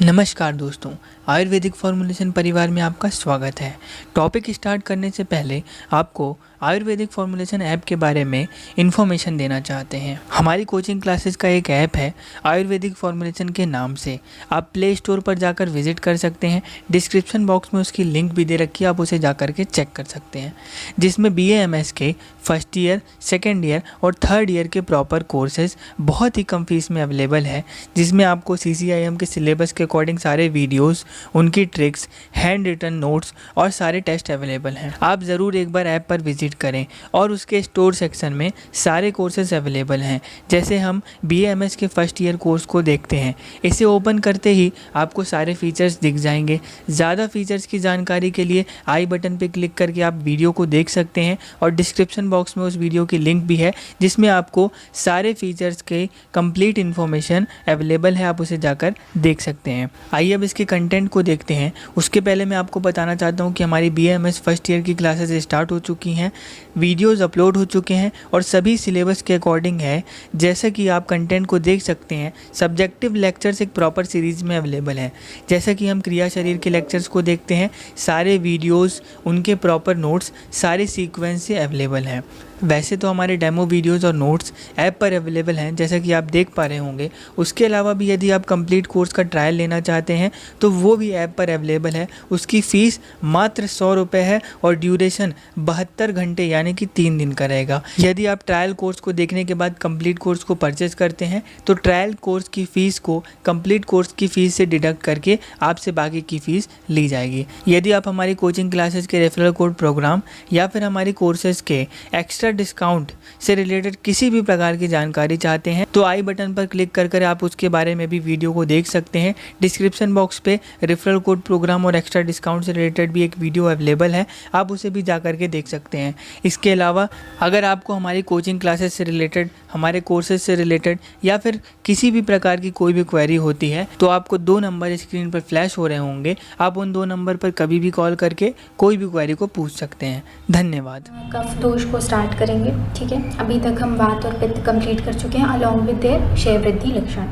नमस्कार दोस्तों, आयुर्वेदिक फॉर्मुलेशन परिवार में आपका स्वागत है। टॉपिक स्टार्ट करने से पहले आपको आयुर्वेदिक फॉर्मुलेशन ऐप के बारे में इन्फॉर्मेशन देना चाहते हैं। हमारी कोचिंग क्लासेस का एक ऐप है आयुर्वेदिक फॉर्मुलेशन के नाम से। आप प्ले स्टोर पर जाकर विजिट कर सकते हैं। डिस्क्रिप्शन बॉक्स में उसकी लिंक भी दे रखी है, आप उसे जाकर के चेक कर सकते हैं। जिसमें BAMS के फर्स्ट ईयर, सेकेंड ईयर और थर्ड ईयर के प्रॉपर कोर्सेज बहुत ही कम फीस में अवेलेबल है। जिसमें आपको CCIM के सिलेबस के अकॉर्डिंग सारे वीडियोस, उनकी ट्रिक्स, हैंड रिटन नोट्स और सारे टेस्ट अवेलेबल हैं। आप ज़रूर एक बार ऐप पर विजिट करें और उसके स्टोर सेक्शन में सारे कोर्सेज अवेलेबल हैं। जैसे हम BAMS के फर्स्ट ईयर कोर्स को देखते हैं, इसे ओपन करते ही आपको सारे फीचर्स दिख जाएंगे। ज़्यादा फीचर्स की जानकारी के लिए आई बटन पर क्लिक करके आप वीडियो को देख सकते हैं और डिस्क्रिप्शन बॉक्स में उस वीडियो की लिंक भी है जिसमें आपको सारे फीचर्स के कंप्लीट इन्फॉर्मेशन अवेलेबल है, आप उसे जाकर देख सकते हैं। आइए अब इसके कंटेंट को देखते हैं। उसके पहले मैं आपको बताना चाहता हूँ कि हमारी BAMS फर्स्ट ईयर की क्लासेस स्टार्ट हो चुकी हैं, वीडियोस अपलोड हो चुके हैं और सभी सिलेबस के अकॉर्डिंग है। जैसा कि आप कंटेंट को देख सकते हैं, सब्जेक्टिव लेक्चर्स एक प्रॉपर सीरीज़ में अवेलेबल है। जैसा कि हम क्रिया शरीर के लेक्चर्स को देखते हैं, सारे वीडियोस, उनके प्रॉपर नोट्स सारे सीक्वेंस से अवेलेबल हैं। वैसे तो हमारे डेमो वीडियोस और नोट्स ऐप पर अवेलेबल हैं, जैसा कि आप देख पा रहे होंगे। उसके अलावा भी यदि आप कंप्लीट कोर्स का ट्रायल लेना चाहते हैं तो वो भी ऐप पर अवेलेबल है। उसकी फ़ीस मात्र 100 रुपये है और ड्यूरेशन 72 घंटे यानी कि 3 दिन का रहेगा। यदि आप ट्रायल कोर्स को देखने के बाद कंप्लीट कोर्स को परचेज़ करते हैं तो ट्रायल कोर्स की फ़ीस को कंप्लीट कोर्स की फ़ीस से डिडक्ट करके आपसे बाकी की फ़ीस ली जाएगी। यदि आप हमारी कोचिंग क्लासेस के रेफरल कोड प्रोग्राम या फिर हमारी कोर्सेज़ के एक्स्ट्रा डिस्काउंट से रिलेटेड किसी भी प्रकार की जानकारी चाहते हैं तो आई बटन पर क्लिक कर आप उसके बारे में भी वीडियो को देख सकते हैं। डिस्क्रिप्शन बॉक्स पे रेफरल कोड प्रोग्राम और एक्स्ट्रा डिस्काउंट से रिलेटेड भी एक वीडियो अवेलेबल है, आप उसे भी जा करके देख सकते हैं। इसके अलावा अगर आपको हमारी कोचिंग क्लासेस से रिलेटेड, हमारे कोर्सेज से रिलेटेड या फिर किसी भी प्रकार की कोई भी क्वेरी होती है तो आपको 2 नंबर स्क्रीन पर फ्लैश हो रहे होंगे। आप उन 2 नंबर पर कभी भी कॉल करके कोई भी क्वेरी को पूछ सकते हैं। धन्यवाद। कफ दोष को स्टार्ट करेंगे, ठीक है। अभी तक हम वात और पित्त कंप्लीट कर चुके हैं अलॉन्ग विद देयर क्षय वृद्धि लक्षण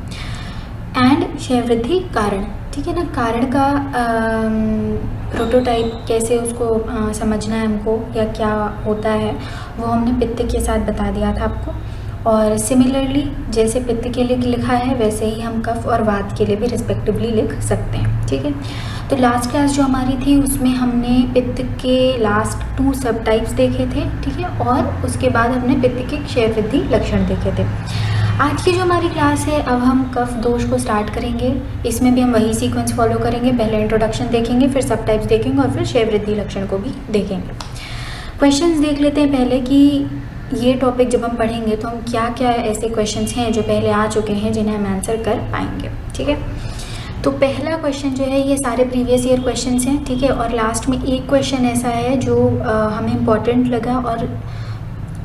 एंड क्षय वृद्धि कारण, ठीक है ना। कारण का प्रोटोटाइप कैसे उसको समझना है हमको या क्या होता है वो हमने पित्त के साथ बता दिया था आपको। और सिमिलरली जैसे पित्त के लिए लिखा है वैसे ही हम कफ और वात के लिए भी रिस्पेक्टिवली लिख सकते हैं, ठीक है। तो लास्ट क्लास जो हमारी थी उसमें हमने पित्त के लास्ट 2 सब टाइप्स देखे थे, ठीक है, और उसके बाद हमने पित्त के क्षय वृद्धि लक्षण देखे थे। आज की जो हमारी क्लास है, अब हम कफ दोष को स्टार्ट करेंगे। इसमें भी हम वही सीक्वेंस फॉलो करेंगे, पहले इंट्रोडक्शन देखेंगे, फिर सब टाइप्स देखेंगे और फिर क्षय वृद्धि लक्षण को भी देखेंगे। क्वेश्चंस देख लेते हैं पहले कि ये टॉपिक जब हम पढ़ेंगे तो हम क्या क्या ऐसे क्वेश्चंस हैं जो पहले आ चुके हैं जिन्हें हम आंसर कर पाएंगे, ठीक है। तो पहला क्वेश्चन जो है ये सारे प्रीवियस ईयर क्वेश्चंस हैं, ठीक है, और लास्ट में एक क्वेश्चन ऐसा है जो हमें इम्पॉर्टेंट लगा और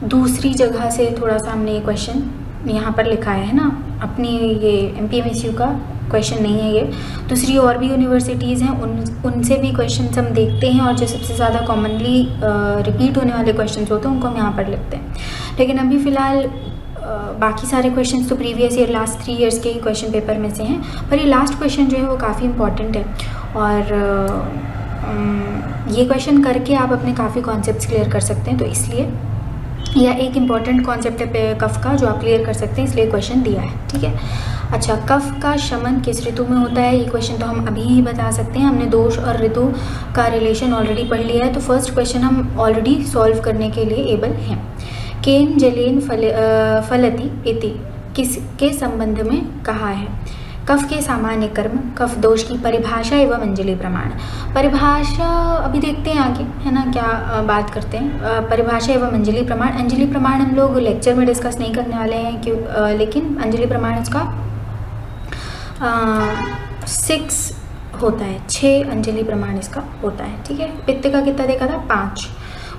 दूसरी जगह से थोड़ा सा हमने ये क्वेश्चन यहाँ पर लिखा है ना, अपनी ये MPMSU का क्वेश्चन नहीं है, ये दूसरी और भी यूनिवर्सिटीज़ हैं उनसे भी क्वेश्चन हम देखते हैं और जो सबसे ज़्यादा कॉमनली रिपीट होने वाले क्वेश्चन होते हैं उनको हम यहाँ पर लिखते हैं। लेकिन अभी फ़िलहाल बाकी सारे क्वेश्चंस तो प्रीवियस ईयर लास्ट 3 इयर्स के ही क्वेश्चन पेपर में से हैं, पर ये लास्ट क्वेश्चन जो है वो काफ़ी इंपॉर्टेंट है और ये क्वेश्चन करके आप अपने काफ़ी कॉन्सेप्ट्स क्लियर कर सकते हैं। तो इसलिए या एक इम्पॉर्टेंट कॉन्सेप्ट है कफ का जो आप क्लियर कर सकते हैं, इसलिए क्वेश्चन दिया है, ठीक है। अच्छा, कफ का शमन किस ऋतु में होता है, ये क्वेश्चन तो हम अभी ही बता सकते हैं। हमने दोष और ऋतु का रिलेशन ऑलरेडी पढ़ लिया है, तो फर्स्ट क्वेश्चन हम ऑलरेडी सॉल्व करने के लिए एबल हैं। केन जलेन फलति इति किसके संबंध में कहा है। कफ के सामान्य कर्म, कफ दोष की परिभाषा एवं अंजलि प्रमाण। परिभाषा अभी देखते हैं आगे, है ना, क्या बात करते हैं। परिभाषा एवं अंजलि प्रमाण, अंजलि प्रमाण हम लोग लेक्चर में डिस्कस नहीं करने वाले हैं क्यों, लेकिन अंजलि प्रमाण उसका 6 होता है, 6 अंजलि प्रमाण इसका होता है, ठीक है। पित्त का कितना देखा था, 5।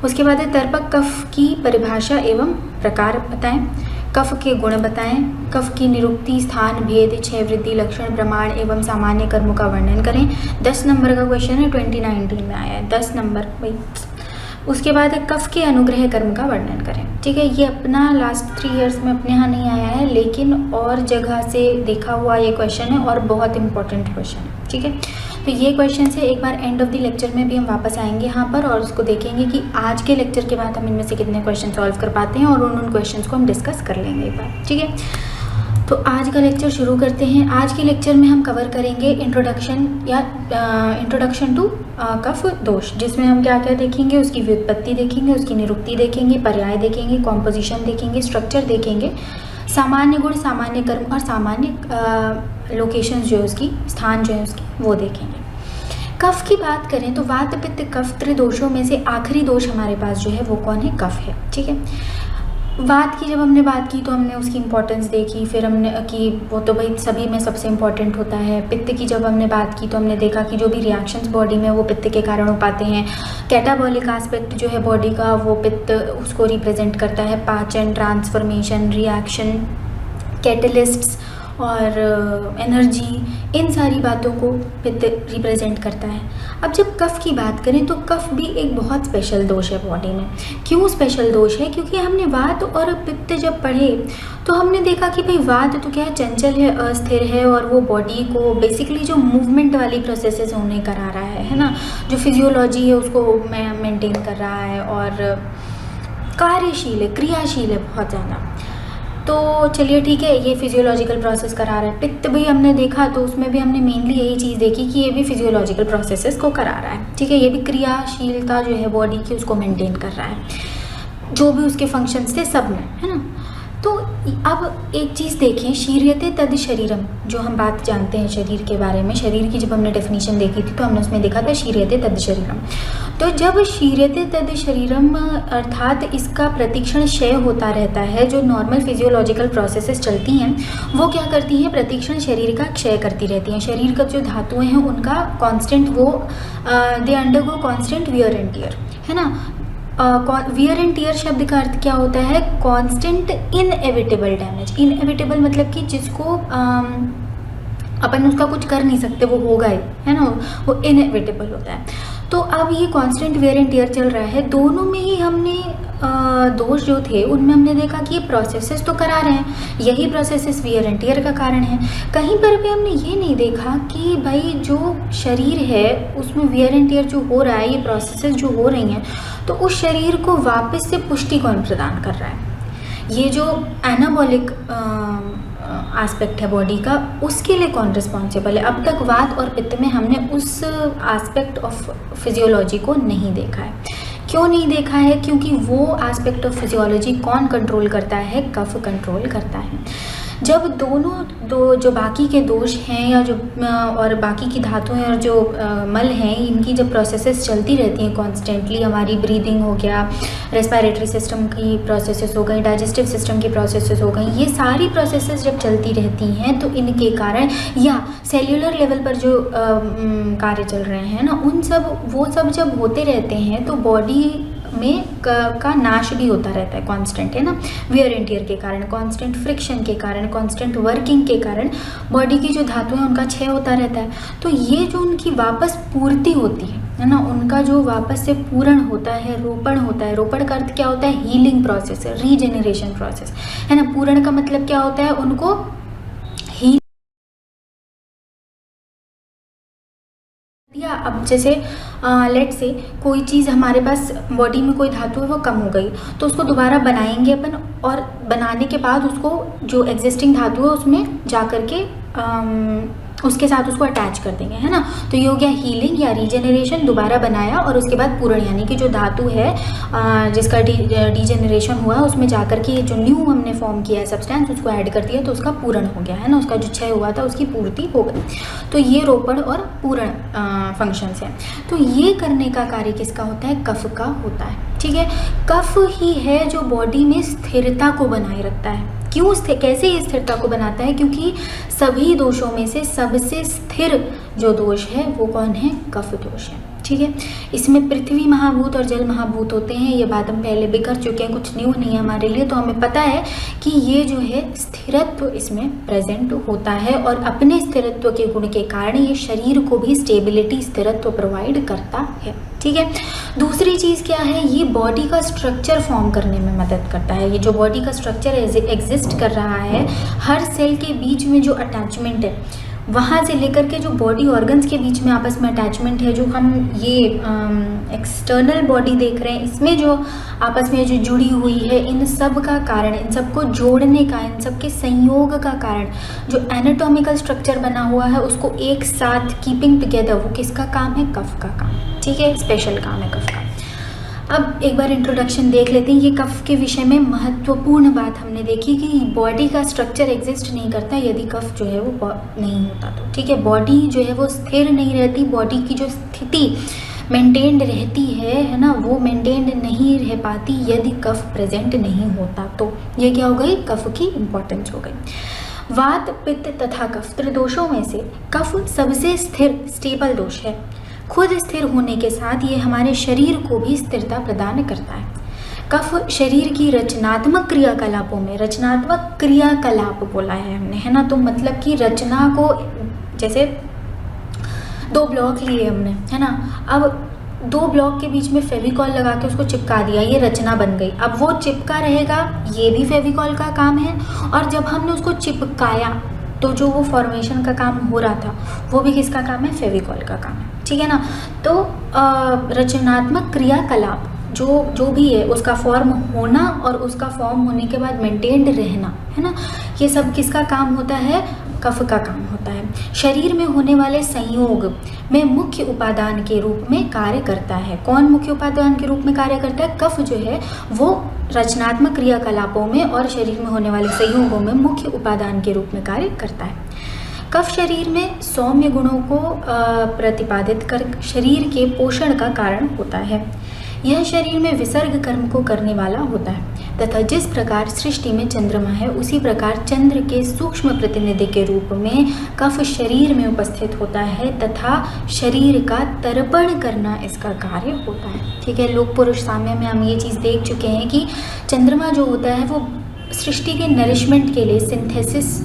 उसके बाद है तर्पक, कफ की परिभाषा एवं प्रकार बताएं, कफ के गुण बताएं, कफ की निरुक्ति, स्थान भेद, क्षय वृद्धि लक्षण, प्रमाण एवं सामान्य कर्मों का वर्णन करें। 10 नंबर का क्वेश्चन है, 2019 में आया है, 10 नंबर। भाई उसके बाद है कफ के अनुग्रह कर्म का वर्णन करें। ठीक है, ये अपना लास्ट 3 इयर्स में अपने यहाँ नहीं आया है, लेकिन और जगह से देखा हुआ ये क्वेश्चन है और बहुत इंपॉर्टेंट क्वेश्चन है। ठीक है, तो ये क्वेश्चन से एक बार एंड ऑफ द लेक्चर में भी हम वापस आएंगे यहाँ पर और उसको देखेंगे कि आज के लेक्चर के बाद हम इनमें से कितने क्वेश्चन सॉल्व कर पाते हैं और उन क्वेश्चंस को हम डिस्कस कर लेंगे एक बार। ठीक है, तो आज का लेक्चर शुरू करते हैं। आज के लेक्चर में हम कवर करेंगे इंट्रोडक्शन टू कफ दोष, जिसमें हम क्या क्या देखेंगे, उसकी व्युत्पत्ति देखेंगे, उसकी निरुक्ति देखेंगे, पर्याय देखेंगे, कॉम्पोजिशन देखेंगे, स्ट्रक्चर देखेंगे, सामान्य गुण, सामान्य कर्म और सामान्य लोकेशंस जो है उसकी, स्थान जो है उसकी, वो देखेंगे। कफ की बात करें तो वात पित्त कफ त्रिदोषों में से आखिरी दोष हमारे पास जो है वो कौन है, कफ है। ठीक है, वात की जब हमने बात की तो हमने उसकी इंपॉर्टेंस देखी, फिर हमने कि वो तो भाई सभी में सबसे इम्पॉर्टेंट होता है। पित्त की जब हमने बात की तो हमने देखा कि जो भी रिएक्शंस बॉडी में वो पित्त के कारण हो पाते हैं। कैटाबॉलिक एस्पेक्ट जो है बॉडी का वो पित्त उसको रिप्रेजेंट करता है, पाचन, ट्रांसफॉर्मेशन, रिएक्शन, कैटलिस्ट्स और एनर्जी, इन सारी बातों को पित्त रिप्रेजेंट करता है। अब जब कफ की बात करें तो कफ भी एक बहुत स्पेशल दोष है बॉडी में। क्यों स्पेशल दोष है? क्योंकि हमने वात और पित्त जब पढ़े तो हमने देखा कि भाई वात तो क्या है, चंचल है, अस्थिर है और वो बॉडी को बेसिकली जो मूवमेंट वाली प्रोसेसेस उन्हें करा रहा है ना, जो फिजियोलॉजी है उसको मेंटेन कर रहा है और कार्यशील है, क्रियाशील है बहुत ज़्यादा। तो चलिए ठीक है, ये फिजियोलॉजिकल प्रोसेस करा रहा है। पित्त भी हमने देखा तो उसमें भी हमने मेनली यही चीज़ देखी कि ये भी फिजियोलॉजिकल प्रोसेसेस को करा रहा है। ठीक है, ये भी क्रियाशीलता जो है बॉडी की उसको मेंटेन कर रहा है, जो भी उसके फंक्शंस थे सब में, है ना। तो अब एक चीज़ देखें, शीर्यते तद शरीरम, जो हम बात जानते हैं शरीर के बारे में, शरीर की जब हमने डेफिनेशन देखी थी तो हमने उसमें देखा था शीर्यते तद शरीरम। तो जब शीर्यते तद शरीरम अर्थात इसका प्रतिक्षण क्षय होता रहता है, जो नॉर्मल फिजियोलॉजिकल प्रोसेसेस चलती हैं वो क्या करती हैं, प्रतिक्षण शरीर का क्षय करती रहती हैं। शरीर का जो धातुएं हैं उनका कांस्टेंट वो they undergo constant wear and tear, है ना। वियर एंड टियर शब्द का अर्थ क्या होता है, कांस्टेंट इनएविटेबल डैमेज। इनएविटेबल मतलब कि जिसको अपन उसका कुछ कर नहीं सकते, वो होगा ही, है ना, वो इनएविटेबल होता है। तो अब ये कांस्टेंट वियर एंड टियर चल रहा है, दोनों में ही हमने दोष जो थे उनमें हमने देखा कि ये प्रोसेसेस तो करा रहे हैं, यही प्रोसेसेस वियर एंड टियर का कारण है। कहीं पर भी हमने ये नहीं देखा कि भाई जो शरीर है उसमें वियर एंड टियर जो हो रहा है, ये प्रोसेसेस जो हो रही हैं, तो उस शरीर को वापस से पुष्टि कौन प्रदान कर रहा है, ये जो एनाबॉलिक एस्पेक्ट है बॉडी का, उसके लिए कौन रिस्पॉन्सिबल है। अब तक वात और पित्त में हमने उस एस्पेक्ट ऑफ फिजियोलॉजी को नहीं देखा है। क्यों नहीं देखा है? क्योंकि वो एस्पेक्ट ऑफ फिजियोलॉजी कौन कंट्रोल करता है, कफ कंट्रोल करता है। जब दो जो बाकी के दोष हैं या जो और बाकी की धातुएं और जो मल हैं, इनकी जब प्रोसेसेस चलती रहती हैं कॉन्स्टेंटली, हमारी ब्रीदिंग हो गया, रेस्पिरेटरी सिस्टम की प्रोसेसेस हो गई, डाइजेस्टिव सिस्टम की प्रोसेसेस हो गई, ये सारी प्रोसेसेस जब चलती रहती हैं तो इनके कारण या सेल्यूलर लेवल पर जो कार्य चल रहे हैं ना, वो सब जब होते रहते हैं तो बॉडी में का नाश भी होता रहता है कांस्टेंट, है ना, वियर एंड टियर के कारण, कांस्टेंट फ्रिक्शन के कारण, कांस्टेंट वर्किंग के कारण बॉडी की जो धातुएं उनका क्षय होता रहता है। तो ये जो उनकी वापस पूर्ति होती है ना, उनका जो वापस से पूर्ण होता है, रोपण होता है। रोपण का अर्थ क्या होता है, हीलिंग प्रोसेस, रीजेनरेशन प्रोसेस, है ना। पूर्ण का मतलब क्या होता है, उनको हील। या अब जैसे लेट से कोई चीज़ हमारे पास बॉडी में कोई धातु है वो कम हो गई, तो उसको दोबारा बनाएंगे अपन, और बनाने के बाद उसको जो एग्जिस्टिंग धातु है उसमें जा कर के उसके साथ उसको अटैच कर देंगे, है ना। तो ये हो गया हीलिंग या रीजेनरेशन, दोबारा बनाया और उसके बाद पूर्ण, यानी कि जो धातु है जिसका डीजेनरेशन हुआ उसमें जाकर के जो न्यू हमने फॉर्म किया है सब्सटेंस, उसको ऐड कर दिया तो उसका पूर्ण हो गया, है ना, उसका जो क्षय हुआ था उसकी पूर्ति हो गई। तो ये रोपण और पूर्ण फंक्शंस हैं। तो ये करने का कार्य किसका होता है, कफ का होता है। ठीक है, कफ ही है जो बॉडी में स्थिरता को बनाए रखता है। क्यों कैसे ये स्थिरता को बनाता है? क्योंकि सभी दोषों में से सबसे स्थिर जो दोष है वो कौन है, कफ दोष है। ठीक है। इसमें पृथ्वी महाभूत और जल महाभूत होते हैं, ये बात हम पहले भी कर चुके हैं, कुछ न्यू नहीं है हमारे लिए। तो हमें पता है कि ये जो है स्थिरत्व इसमें प्रेजेंट होता है और अपने स्थिरत्व के गुण के कारण ये शरीर को भी स्टेबिलिटी, स्थिरत्व प्रोवाइड करता है, ठीक है। दूसरी चीज़ क्या है, ये बॉडी का स्ट्रक्चर फॉर्म करने में मदद करता है। ये जो बॉडी का स्ट्रक्चर एग्जिस्ट कर रहा है, हर सेल के बीच में जो अटैचमेंट है, वहाँ से लेकर के जो बॉडी ऑर्गन्स के बीच में आपस में अटैचमेंट है, जो हम ये एक्सटर्नल बॉडी देख रहे हैं, इसमें जो आपस में जो जुड़ी हुई है, इन सब का कारण, इन सबको जोड़ने का, इन सब के संयोग का कारण जो एनाटॉमिकल स्ट्रक्चर बना हुआ है, उसको एक साथ कीपिंग टुगेदर, वो किसका काम है? कफ का काम, ठीक है, स्पेशल काम है कफ का। अब एक बार इंट्रोडक्शन देख लेते हैं। ये कफ के विषय में महत्वपूर्ण बात हमने देखी कि बॉडी का स्ट्रक्चर एग्जिस्ट नहीं करता यदि कफ जो है वो नहीं होता तो, ठीक है। बॉडी जो है वो स्थिर नहीं रहती, बॉडी की जो स्थिति मेंटेन्ड रहती है ना, वो मेंटेन्ड नहीं रह पाती यदि कफ प्रेजेंट नहीं होता तो। ये क्या हो गई? कफ की इम्पोर्टेंस हो गई। वात, पित्त तथा कफ त्रिदोषों में से कफ सबसे स्थिर, स्टेबल दोष है। खुद स्थिर होने के साथ ये हमारे शरीर को भी स्थिरता प्रदान करता है। कफ शरीर की रचनात्मक क्रियाकलापों में, रचनात्मक क्रियाकलाप बोला है हमने, है ना, तो मतलब कि रचना को, जैसे 2 ब्लॉक लिए हमने, है ना, अब 2 ब्लॉक के बीच में फेविकॉल लगा के उसको चिपका दिया, ये रचना बन गई। अब वो चिपका रहेगा, ये भी फेविकॉल का काम है, और जब हमने उसको चिपकाया तो जो वो फॉर्मेशन का काम हो रहा था वो भी किसका काम है? फेविकॉल का काम है, ठीक है ना। तो रचनात्मक क्रियाकलाप जो भी है, उसका फॉर्म होना और उसका फॉर्म होने के बाद मेंटेन्ड रहना, है ना, ये सब किसका काम होता है? कफ का काम होता है। शरीर में होने वाले संयोग में मुख्य उपादान के रूप में कार्य करता है। कौन मुख्य उपादान के रूप में कार्य करता है? कफ जो है वो रचनात्मक क्रियाकलापों में और शरीर में होने वाले संयोगों में मुख्य उपादान के रूप में कार्य करता है। कफ शरीर में सौम्य गुणों को प्रतिपादित कर शरीर के पोषण का कारण होता है। यह शरीर में विसर्ग कर्म को करने वाला होता है तथा जिस प्रकार सृष्टि में चंद्रमा है, उसी प्रकार चंद्र के सूक्ष्म प्रतिनिधि के रूप में कफ शरीर में उपस्थित होता है तथा शरीर का तर्पण करना इसका कार्य होता है, ठीक है। लोक पुरुष साम्य में हम ये चीज़ देख चुके हैं कि चंद्रमा जो होता है वो सृष्टि के नरिशमेंट के लिए, सिंथेसिस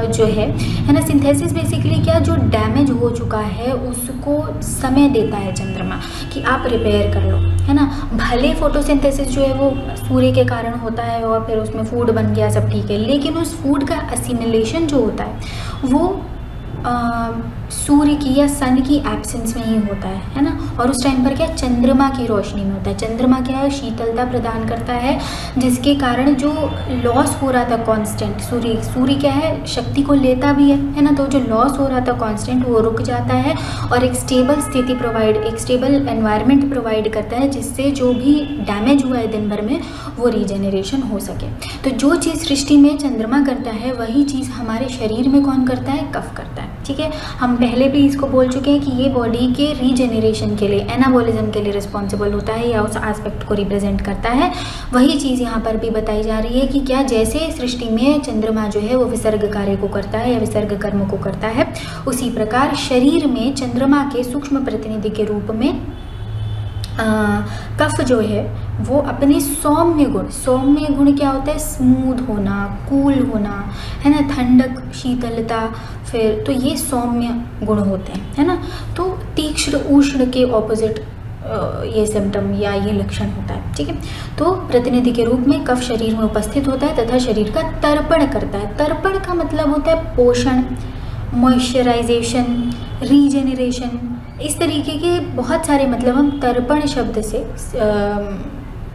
जो है ना, सिंथेसिस बेसिकली क्या, जो डैमेज हो चुका है उसको समय देता है चंद्रमा कि आप रिपेयर कर लो, है ना। भले फोटोसिंथेसिस जो है वो सूर्य के कारण होता है और फिर उसमें फूड बन गया, सब ठीक है, लेकिन उस फूड का असिमिलेशन जो होता है वो सूर्य की या सन की एब्सेंस में ही होता है ना। और उस टाइम पर क्या, चंद्रमा की रोशनी में होता है। चंद्रमा क्या है? शीतलता प्रदान करता है, जिसके कारण जो लॉस हो रहा था कांस्टेंट, सूर्य क्या है, शक्ति को लेता भी है ना, तो जो लॉस हो रहा था कांस्टेंट वो रुक जाता है और एक स्टेबल स्थिति प्रोवाइड, एक स्टेबल एनवायरनमेंट प्रोवाइड करता है, जिससे जो भी डैमेज हुआ है दिन भर में वो रीजेनरेशन हो सके। तो जो चीज़ सृष्टि में चंद्रमा करता है वही चीज़ हमारे शरीर में कौन करता है? कफ करता है, ठीक है। हम पहले भी इसको बोल चुके हैं कि ये बॉडी के रीजेनरेशन के लिए, एनाबॉलिज्म के लिए रिस्पॉन्सिबल होता है या उस एस्पेक्ट को रिप्रेजेंट करता है। वही चीज़ यहाँ पर भी बताई जा रही है कि क्या, जैसे सृष्टि में चंद्रमा जो है वो विसर्ग कार्य को करता है या विसर्ग कर्म को करता है, उसी प्रकार शरीर में चंद्रमा के सूक्ष्म प्रतिनिधि के रूप में कफ जो है वो अपने सौम्य गुण क्या होता है? स्मूथ होना, कूल होना, है ना, ठंडक, शीतलता, फिर तो ये सौम्य गुण होते हैं, है ना। तो तीक्ष्ण उष्ण के ऑपोजिट ये सिम्टम या ये लक्षण होता है, ठीक है। तो प्रतिनिधि के रूप में कफ शरीर में उपस्थित होता है तथा शरीर का तर्पण करता है। तर्पण का मतलब होता है पोषण, मॉइस्चराइजेशन, रीजेनरेशन, इस तरीके के बहुत सारे मतलब हम तर्पण शब्द से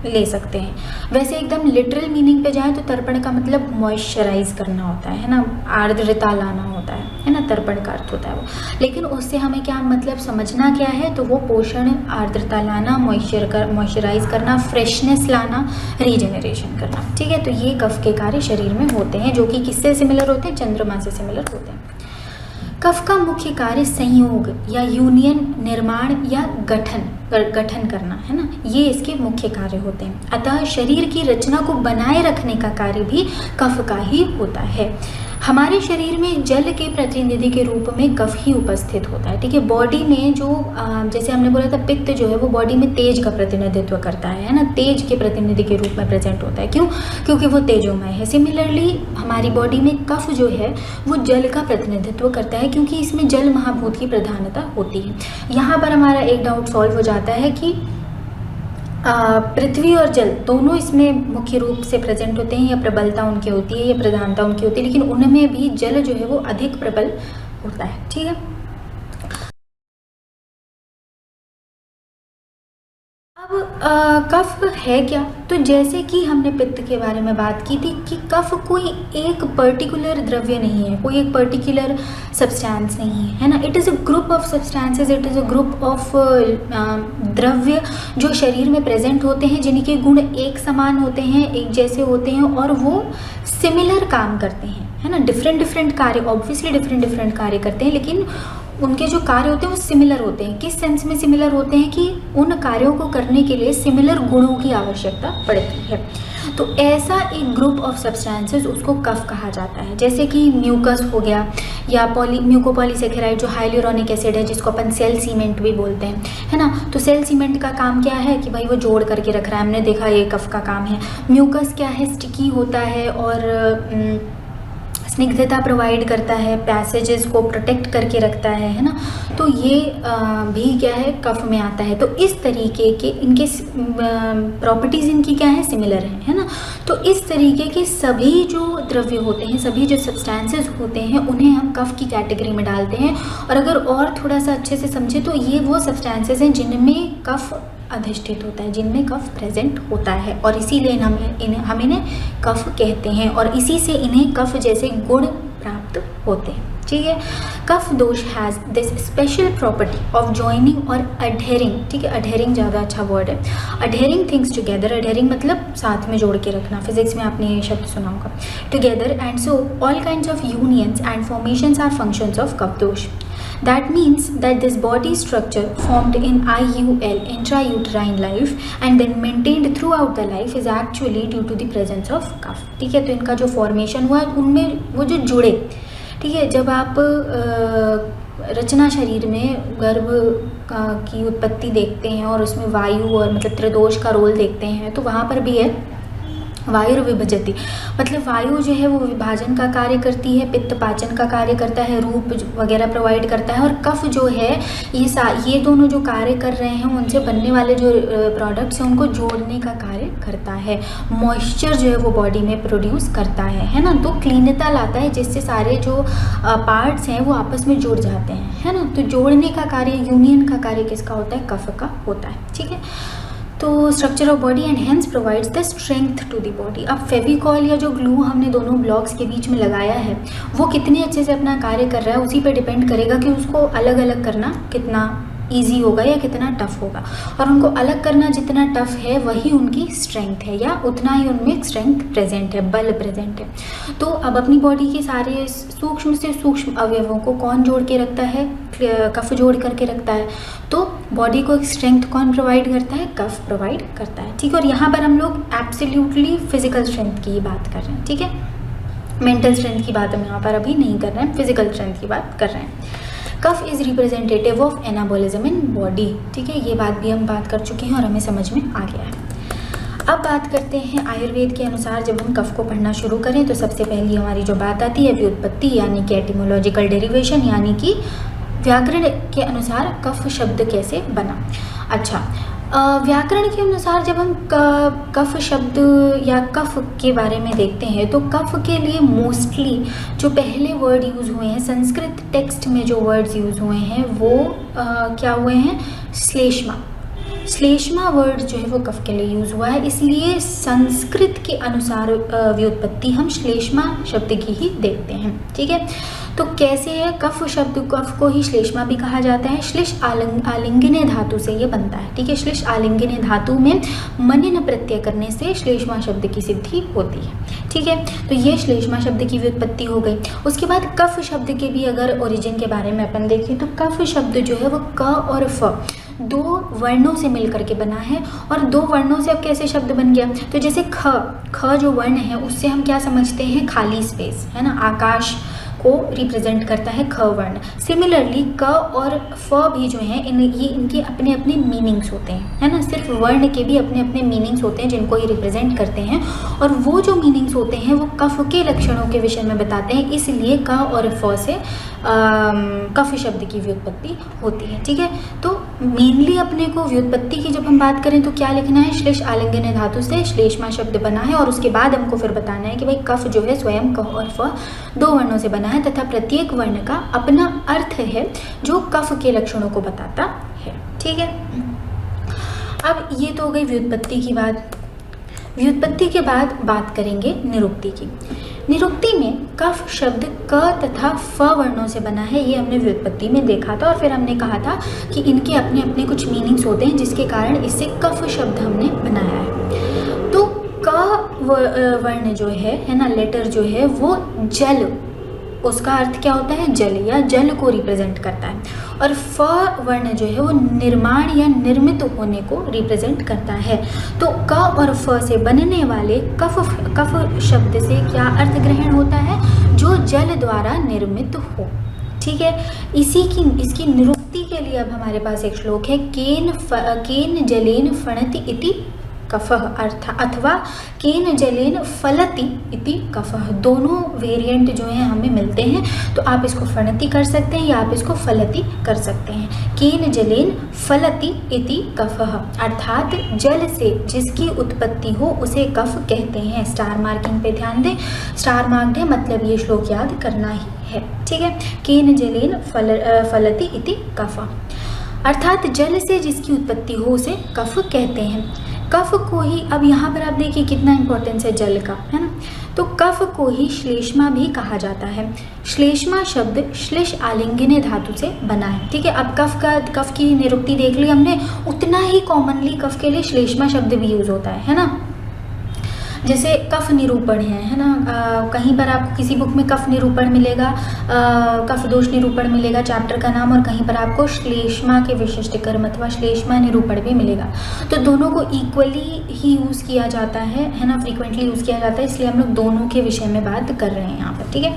ले सकते हैं। वैसे एकदम लिटरल मीनिंग पे जाएं तो तर्पण का मतलब मॉइस्चराइज करना होता है ना, आर्द्रता लाना होता है ना, तर्पण का अर्थ होता है वो। लेकिन उससे हमें क्या मतलब समझना क्या है, तो वो पोषण, आर्द्रता लाना, मॉइस्चराइज करना, फ्रेशनेस लाना, रीजेनरेशन करना, ठीक है। तो ये कफ के कार्य शरीर में होते हैं, जो कि किससे सिमिलर होते हैं? चंद्रमा से सिमिलर होते हैं। कफ का मुख्य कार्य संयोग या यूनियन, निर्माण या गठन करना, है ना, ये इसके मुख्य कार्य होते हैं। अतः शरीर की रचना को बनाए रखने का कार्य भी कफ का ही होता है। हमारे शरीर में जल के प्रतिनिधि के रूप में कफ ही उपस्थित होता है, ठीक है। बॉडी में जो जैसे हमने बोला था पित्त जो है वो बॉडी में तेज का प्रतिनिधित्व करता है ना, तेज के प्रतिनिधि के रूप में प्रेजेंट होता है। क्यों? क्योंकि वो तेजोमय है। सिमिलरली हमारी बॉडी में कफ जो है वो जल का प्रतिनिधित्व करता है, क्योंकि इसमें जल महाभूत की प्रधानता होती है। यहाँ पर हमारा एक डाउट सॉल्व हो जाता है कि पृथ्वी और जल दोनों इसमें मुख्य रूप से प्रेजेंट होते हैं, या प्रबलता उनकी होती है या प्रधानता उनकी होती है, लेकिन उनमें भी जल जो है वो अधिक प्रबल होता है, ठीक है। अब कफ है क्या? तो जैसे कि हमने पित्त के बारे में बात की थी कि कफ कोई एक पर्टिकुलर द्रव्य नहीं है, कोई एक पर्टिकुलर सब्सटेंस नहीं है ना। It is a group of substances, it is a group of द्रव्य जो शरीर में प्रेजेंट होते हैं, जिनके गुण एक समान होते हैं, एक जैसे होते हैं, और वो सिमिलर काम करते हैं, है ना। डिफरेंट कार्य, ऑब्वियसली डिफरेंट कार्य करते हैं, लेकिन उनके जो कार्य होते हैं वो सिमिलर होते हैं। किस सेंस में सिमिलर होते हैं? कि उन कार्यों को करने के लिए सिमिलर गुणों की आवश्यकता पड़ती है। तो ऐसा एक ग्रुप ऑफ सब्सटेंसेस उसको कफ कहा जाता है। जैसे कि म्यूकस हो गया, या म्यूकोपॉलीसेकेराइड जो हाइलुरोनिक एसिड है, जिसको अपन सेल सीमेंट भी बोलते हैं, है ना। तो सेल सीमेंट का काम क्या है? कि भाई वो जोड़ करके रख रहा है, हमने देखा ये कफ का काम है। म्यूकस क्या है? स्टिकी होता है और स्निग्धता प्रोवाइड करता है, पैसेजेस को प्रोटेक्ट करके रखता है ना। तो ये भी क्या है? कफ में आता है। तो इस तरीके के इनके प्रॉपर्टीज़ इनकी क्या है? सिमिलर है ना। तो इस तरीके के सभी जो द्रव्य होते हैं, सभी जो सब्सटेंसेस होते हैं, उन्हें हम कफ की कैटेगरी में डालते हैं। और अगर और थोड़ा सा अच्छे से समझे तो ये वो सब्सटेंसेस हैं जिनमें कफ अधिष्ठित होता है, जिनमें कफ प्रेजेंट होता है, और इसीलिए हम इन्हें कफ कहते हैं, और इसी से इन्हें कफ जैसे गुण प्राप्त होते हैं, ठीक है। कफ दोष has this special property of joining और अडहेरिंग, ठीक है। अडहेरिंग ज़्यादा अच्छा वर्ड है। अडहेरिंग थिंग्स टुगेदर, अडहेरिंग मतलब साथ में जोड़ के रखना, फिजिक्स में आपने ये शब्द सुना होगा, together, and so all kinds of unions and formations are functions of kapha dosha. That means that this body structure formed in IUL, intrauterine life, and then maintained throughout the life is actually due to the presence of कफ, ठीक है। तो इनका जो formation हुआ उनमें वो जो जुड़े, ठीक है। जब आप रचना शरीर में गर्भ की उत्पत्ति देखते हैं और उसमें वायु और मतलब त्रिदोष का रोल देखते हैं, तो वहाँ पर भी है वायु विभजति, मतलब वायु जो है वो विभाजन का कार्य करती है, पित्त पाचन का कार्य करता है, रूप वगैरह प्रोवाइड करता है, और कफ जो है ये दोनों जो कार्य कर रहे हैं उनसे बनने वाले जो प्रोडक्ट्स हैं उनको जोड़ने का कार्य करता है। मॉइस्चर जो है वो बॉडी में प्रोड्यूस करता है ना। तो क्लीनता लाता है, जिससे सारे जो पार्ट्स हैं वो आपस में जुड़ जाते हैं, है ना। तो जोड़ने का कार्य, यूनियन का कार्य किसका होता है? कफ का होता है, ठीक है। तो structure of body and hence provides the strength to the body. अब फेविकॉल या जो ग्लू हमने दोनों ब्लॉक्स के बीच में लगाया है वो कितने अच्छे से अपना कार्य कर रहा है, उसी पे डिपेंड करेगा कि उसको अलग अलग करना कितना ईजी होगा या कितना टफ होगा। और उनको अलग करना जितना टफ है वही उनकी स्ट्रेंथ है, या उतना ही उनमें स्ट्रेंथ प्रेजेंट है, बल प्रेजेंट है। तो अब अपनी बॉडी के सारे सूक्ष्म से सूक्ष्म अवयवों को कौन जोड़ के रखता है? कफ जोड़ करके रखता है। तो बॉडी को स्ट्रेंथ कौन प्रोवाइड करता है? कफ प्रोवाइड करता है, ठीक है। और यहाँ पर हम लोग एब्सोल्युटली फिजिकल स्ट्रेंथ की बात कर रहे हैं, ठीक है। मेंटल स्ट्रेंथ की बात हम यहाँ पर अभी नहीं कर रहे हैं, फिजिकल स्ट्रेंथ की बात कर रहे हैं। Kapha is representative of anabolism in body, ठीक है। ये बात भी हम बात कर चुके हैं और हमें समझ में आ गया है। अब बात करते हैं आयुर्वेद के अनुसार जब हम कफ को पढ़ना शुरू करें तो सबसे पहली हमारी जो बात आती है व्युत्पत्ति, यानी कि एटिमोलॉजिकल डेरिवेशन, यानी कि व्याकरण के अनुसार कफ शब्द कैसे बना। अच्छा, व्याकरण के अनुसार जब हम कफ शब्द या कफ के बारे में देखते हैं तो कफ के लिए मोस्टली जो पहले वर्ड यूज़ हुए हैं, संस्कृत टेक्स्ट में जो वर्ड्स यूज़ हुए हैं वो क्या हुए हैं? श्लेष्मा। श्लेष्मा वर्ड जो है वो कफ के लिए यूज़ हुआ है, इसलिए संस्कृत के अनुसार व्युत्पत्ति हम श्लेष्मा शब्द की ही देखते हैं, ठीक है। तो कैसे है, कफ शब्द, कफ को ही श्लेष्मा भी कहा जाता है। श्लिष आलिंगने धातु से ये बनता है, ठीक है। श्लिष आलिंगने धातु में मनिन प्रत्यय करने से श्लेष्मा शब्द की सिद्धि होती है, ठीक है। तो ये श्लेष्मा शब्द की व्युत्पत्ति हो गई। उसके बाद कफ शब्द के भी अगर ओरिजिन के बारे में अपन देखें तो कफ शब्द जो है वो क और फ दो वर्णों से मिलकर के बना है। और दो वर्णों से अब कैसे शब्द बन गया, तो जैसे ख जो वर्ण है उससे हम क्या समझते हैं, खाली स्पेस, है ना, आकाश को रिप्रेजेंट करता है ख वर्ण। सिमिलरली क और फ भी जो है इनके अपने अपने मीनिंग्स होते हैं, है ना। सिर्फ वर्ण के भी अपने अपने मीनिंग्स होते हैं जिनको ये रिप्रेजेंट करते हैं, और वो जो मीनिंग्स होते हैं वो कफ के लक्षणों के विषय में बताते हैं। इसलिए क और फ से कफ शब्द की व्युत्पत्ति होती है, ठीक है। तो मेनली अपने को व्युत्पत्ति की जब हम बात करें तो क्या लिखना है, श्लेष आलिंगन धातु से श्लेष्मा शब्द बना है, और उसके बाद हमको फिर बताना है कि भाई कफ जो है स्वयं क और फ दो वर्णों से बना है तथा प्रत्येक वर्ण का अपना अर्थ है जो कफ के लक्षणों को बताता है, ठीक है। अब ये तो हो गई व्युत्पत्ति की बात। व्युत्पत्ति के बाद बात करेंगे निरुक्ति की। निरुक्ति में कफ शब्द क तथा फ वर्णों से बना है, ये हमने व्युत्पत्ति में देखा था। और फिर हमने कहा था कि इनके अपने अपने कुछ मीनिंग्स होते हैं जिसके कारण इससे कफ शब्द हमने बनाया है। तो क वर्ण जो है ना, लेटर जो है वो जल, उसका अर्थ क्या होता है, जल या जल को रिप्रेजेंट करता है। और फ वर्ण जो है वो निर्माण या निर्मित होने को रिप्रेजेंट करता है। तो क और फ से बनने वाले कफ शब्द से क्या अर्थ ग्रहण होता है, जो जल द्वारा निर्मित हो, ठीक है। इसकी निरुक्ति के लिए अब हमारे पास एक श्लोक है, केन जलेन फणति इति कफः अर्थ अथवा केन जलेन फलति इति कफः। दोनों वेरिएंट जो हैं हमें मिलते हैं, तो आप इसको फणति कर सकते हैं या आप इसको फलति कर सकते हैं। केन जलेन फलति इति कफः अर्थात जल से जिसकी उत्पत्ति हो उसे कफ कहते हैं। स्टार मार्किंग पे ध्यान दें, स्टार मार्क है मतलब ये श्लोक याद करना ही है, ठीक है। केन जलेन फलति इति कफः अर्थात जल से जिसकी उत्पत्ति हो उसे कफ कहते हैं। कफ को ही, अब यहाँ पर आप देखिए कितना इंपॉर्टेंस है जल का, है ना। तो कफ को ही श्लेष्मा भी कहा जाता है। श्लेष्मा शब्द श्लेष आलिंगने धातु से बना है, ठीक है। अब कफ की निरुक्ति देख ली हमने, उतना ही कॉमनली कफ के लिए श्लेष्मा शब्द भी यूज होता है ना। जैसे कफ निरूपण है ना, कहीं पर आपको किसी बुक में कफ निरूपण मिलेगा, कफ दोष निरूपण मिलेगा चैप्टर का नाम, और कहीं पर आपको श्लेष्मा के विशिष्ट कर्म अथवा श्लेष्मा निरूपण भी मिलेगा। तो दोनों को इक्वली ही यूज़ किया जाता है ना, फ्रीक्वेंटली यूज़ किया जाता है, इसलिए हम लोग दोनों के विषय में बात कर रहे हैं यहाँ पर, ठीक है।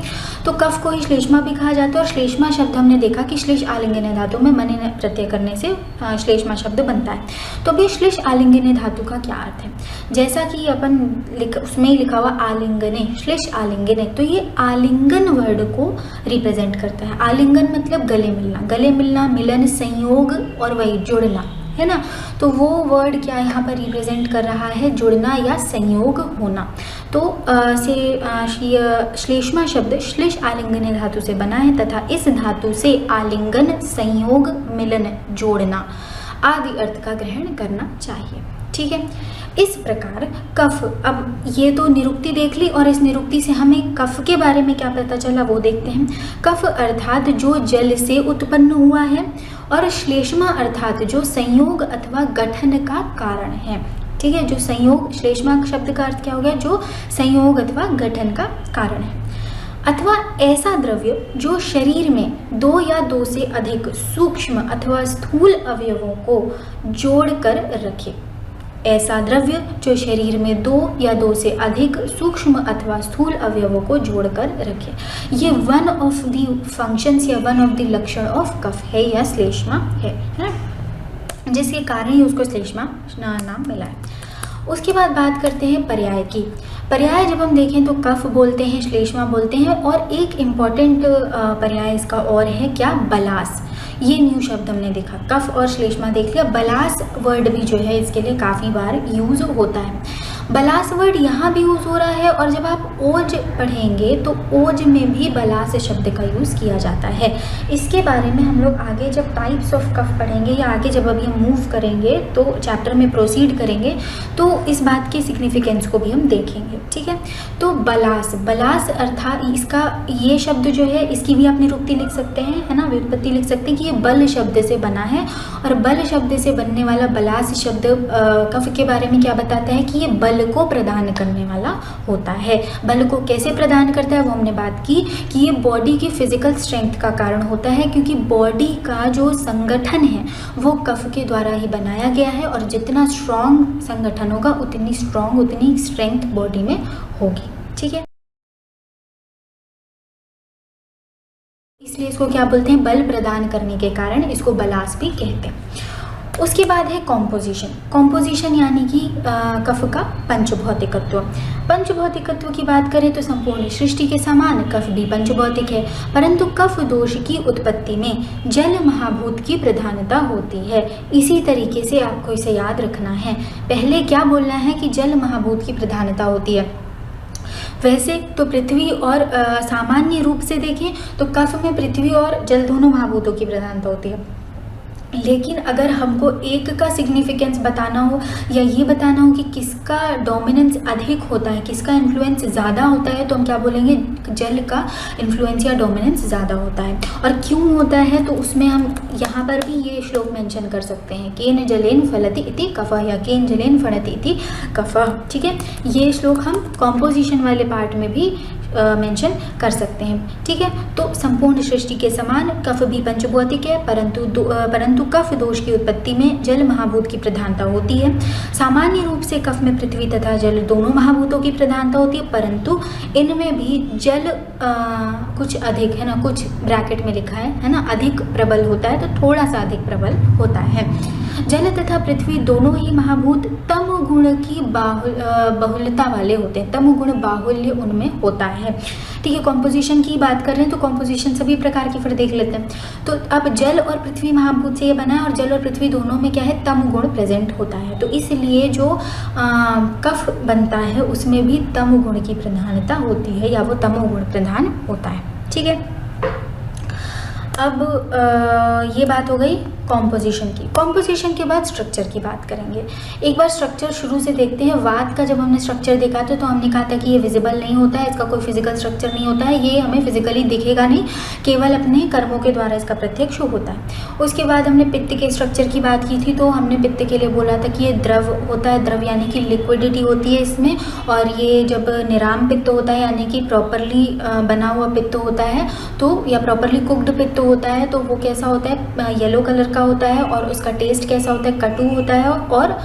तो कफ को ही श्लेष्मा भी कहा जाता है, और श्लेष्मा शब्द हमने देखा कि श्लेष आलिंगने धातु में मनिन प्रत्यय करने से श्लेष्मा शब्द बनता है। तो अभी श्लेष आलिंगने धातु का क्या अर्थ है, जैसा कि अपन उसमें ही लिखा हुआ आलिंगने, श्लेष आलिंगने, तो ये आलिंगन वर्ड को रिप्रेजेंट करता है। आलिंगन मतलब गले मिलना, गले मिलना, मिलन, संयोग और वही जुड़ना, है ना। तो वो वर्ड क्या यहाँ पर रिप्रेजेंट कर रहा है, जुड़ना या संयोग होना। तो श्लेष्मा शब्द श्लेष आलिंगने धातु से बना है तथा इस धातु से आलिंगन, संयोग, मिलन, जोड़ना आदि अर्थ का ग्रहण करना चाहिए, ठीक है। इस प्रकार कफ, अब ये तो निरुक्ति देख ली, और इस निरुक्ति से हमें कफ के बारे में क्या पता चला वो देखते हैं। कफ अर्थात जो जल से उत्पन्न हुआ है, और श्लेष्मा अर्थात जो संयोग अथवा गठन का कारण है, ठीक है। जो संयोग, श्लेष्मा शब्द का अर्थ क्या हो गया, जो संयोग अथवा गठन का कारण है। अथवा ऐसा द्रव्य जो शरीर में दो या दो से अधिक सूक्ष्म अथवा स्थूल अवयवों को जोड़कर रखे। ऐसा द्रव्य जो शरीर में दो या दो से अधिक सूक्ष्म अथवा स्थूल अवयवों को जोड़कर रखे। ये वन ऑफ द फंक्शंस या वन ऑफ द लक्षण ऑफ कफ है या श्लेष्मा है ना, जिसके कारण ही उसको श्लेष्मा नाम मिला है। उसके बाद बात करते हैं पर्याय की। पर्याय जब हम देखें तो कफ बोलते हैं, श्लेष्मा बोलते हैं, और एक इम्पॉर्टेंट पर्याय इसका और है क्या, बलास। ये न्यू शब्द हमने देखा, कफ और श्लेष्मा देख लिया, बलास वर्ड भी जो है इसके लिए काफ़ी बार यूज़ होता है। बलास वर्ड यहाँ भी यूज़ हो रहा है, और जब आप ओज पढ़ेंगे तो ओज में भी बलास शब्द का यूज़ किया जाता है। इसके बारे में हम लोग आगे जब टाइप्स ऑफ कफ पढ़ेंगे या आगे जब अभी हम मूव करेंगे तो चैप्टर में प्रोसीड करेंगे तो इस बात की सिग्निफिकेंस को भी हम देखेंगे, ठीक है। तो बलास अर्थात इसका ये शब्द जो है इसकी भी आप निरुक्ति लिख सकते हैं, है ना, व्युत्पत्ति लिख सकते हैं कि ये बल शब्द से बना है। और बल शब्द से बनने वाला बलास शब्द कफ के बारे में क्या बताता है कि ये बल को प्रदान करने वाला होता है। बल को कैसे प्रदान करता है वो हमने बात की कि ये बॉडी की फिजिकल स्ट्रेंथ का कारण होता है, क्योंकि बॉडी का जो संगठन है वो कफ के द्वारा ही बनाया गया है और जितना स्ट्रॉन्ग संगठन होगा उतनी स्ट्रेंथ बॉडी में होगी, ठीक है। इसलिए इसको क्या बोलते हैं, बल प्रदान करने के कारण इसको बलास भी कहते हैं। उसके बाद है कॉम्पोजिशन यानी कि कफ का पंचभौतिकत्व। पंचभौतिकत्व की बात करें तो संपूर्ण सृष्टि के समान कफ भी पंचभौतिक है, परंतु कफ दोष की उत्पत्ति में जल महाभूत की प्रधानता होती है। इसी तरीके से आपको इसे याद रखना है। पहले क्या बोलना है कि जल महाभूत की प्रधानता होती है। वैसे तो पृथ्वी और सामान्य रूप से देखें तो कफ में पृथ्वी और जल दोनों महाभूतों की प्रधानता होती है, लेकिन अगर हमको एक का सिग्निफिकेंस बताना हो या ये बताना हो कि किसका डोमिनेंस अधिक होता है, किसका इन्फ्लुएंस ज़्यादा होता है, तो हम क्या बोलेंगे, जल का इन्फ्लुएंस या डोमिनेंस ज़्यादा होता है। और क्यों होता है तो उसमें हम यहाँ पर भी ये श्लोक मेंशन कर सकते हैं, केन जलेन फलति इति कफः या केन जलेन फणति इति कफः, ठीक है। ये श्लोक हम कॉम्पोजिशन वाले पार्ट में भी मेंशन कर सकते हैं, ठीक है। तो संपूर्ण सृष्टि के समान कफ भी पंचभौतिक है, परंतु कफ दोष की उत्पत्ति में जल महाभूत की प्रधानता होती है। सामान्य रूप से कफ में पृथ्वी तथा जल दोनों महाभूतों की प्रधानता होती है, परंतु इनमें भी जल कुछ अधिक है ना, कुछ ब्रैकेट में लिखा है ना, अधिक प्रबल होता है, तो थोड़ा सा अधिक प्रबल होता है। जल तथा पृथ्वी दोनों ही महाभूत तम गुण की बहुलता वाले होते हैं, तम गुण बाहुल्य उनमें होता है, ठीक है। कॉम्पोजिशन की बात कर रहे हैं तो कॉम्पोजिशन सभी प्रकार की फिर देख लेते हैं। तो अब जल और पृथ्वी महाभूत से ये बना है और जल और पृथ्वी दोनों में क्या है, तम गुण प्रेजेंट होता है, तो इसलिए जो कफ बनता है उसमें भी तम गुण की प्रधानता होती है या वो तमो गुण प्रधान होता है, ठीक है। अब ये बात हो गई कॉम्पोजिशन की। कॉम्पोजिशन के बाद स्ट्रक्चर की बात करेंगे। एक बार स्ट्रक्चर शुरू से देखते हैं। वात का जब हमने स्ट्रक्चर देखा था तो हमने कहा था कि ये विजिबल नहीं होता है, इसका कोई फिजिकल स्ट्रक्चर नहीं होता है, ये हमें फिजिकली दिखेगा नहीं, केवल अपने कर्मों के द्वारा इसका प्रत्यक्ष होता है। उसके बाद हमने पित्त के स्ट्रक्चर की बात की थी, तो हमने पित्त के लिए बोला था कि ये द्रव होता है, द्रव यानी कि लिक्विडिटी होती है इसमें, और ये जब निराम पित्त होता है यानी कि प्रॉपरली बना हुआ पित्त होता है तो, या प्रॉपरली कुक्ड पित्त होता है तो वो कैसा होता है, येलो कलर का होता है, और उसका टेस्ट कैसा होता है, कटु होता है, और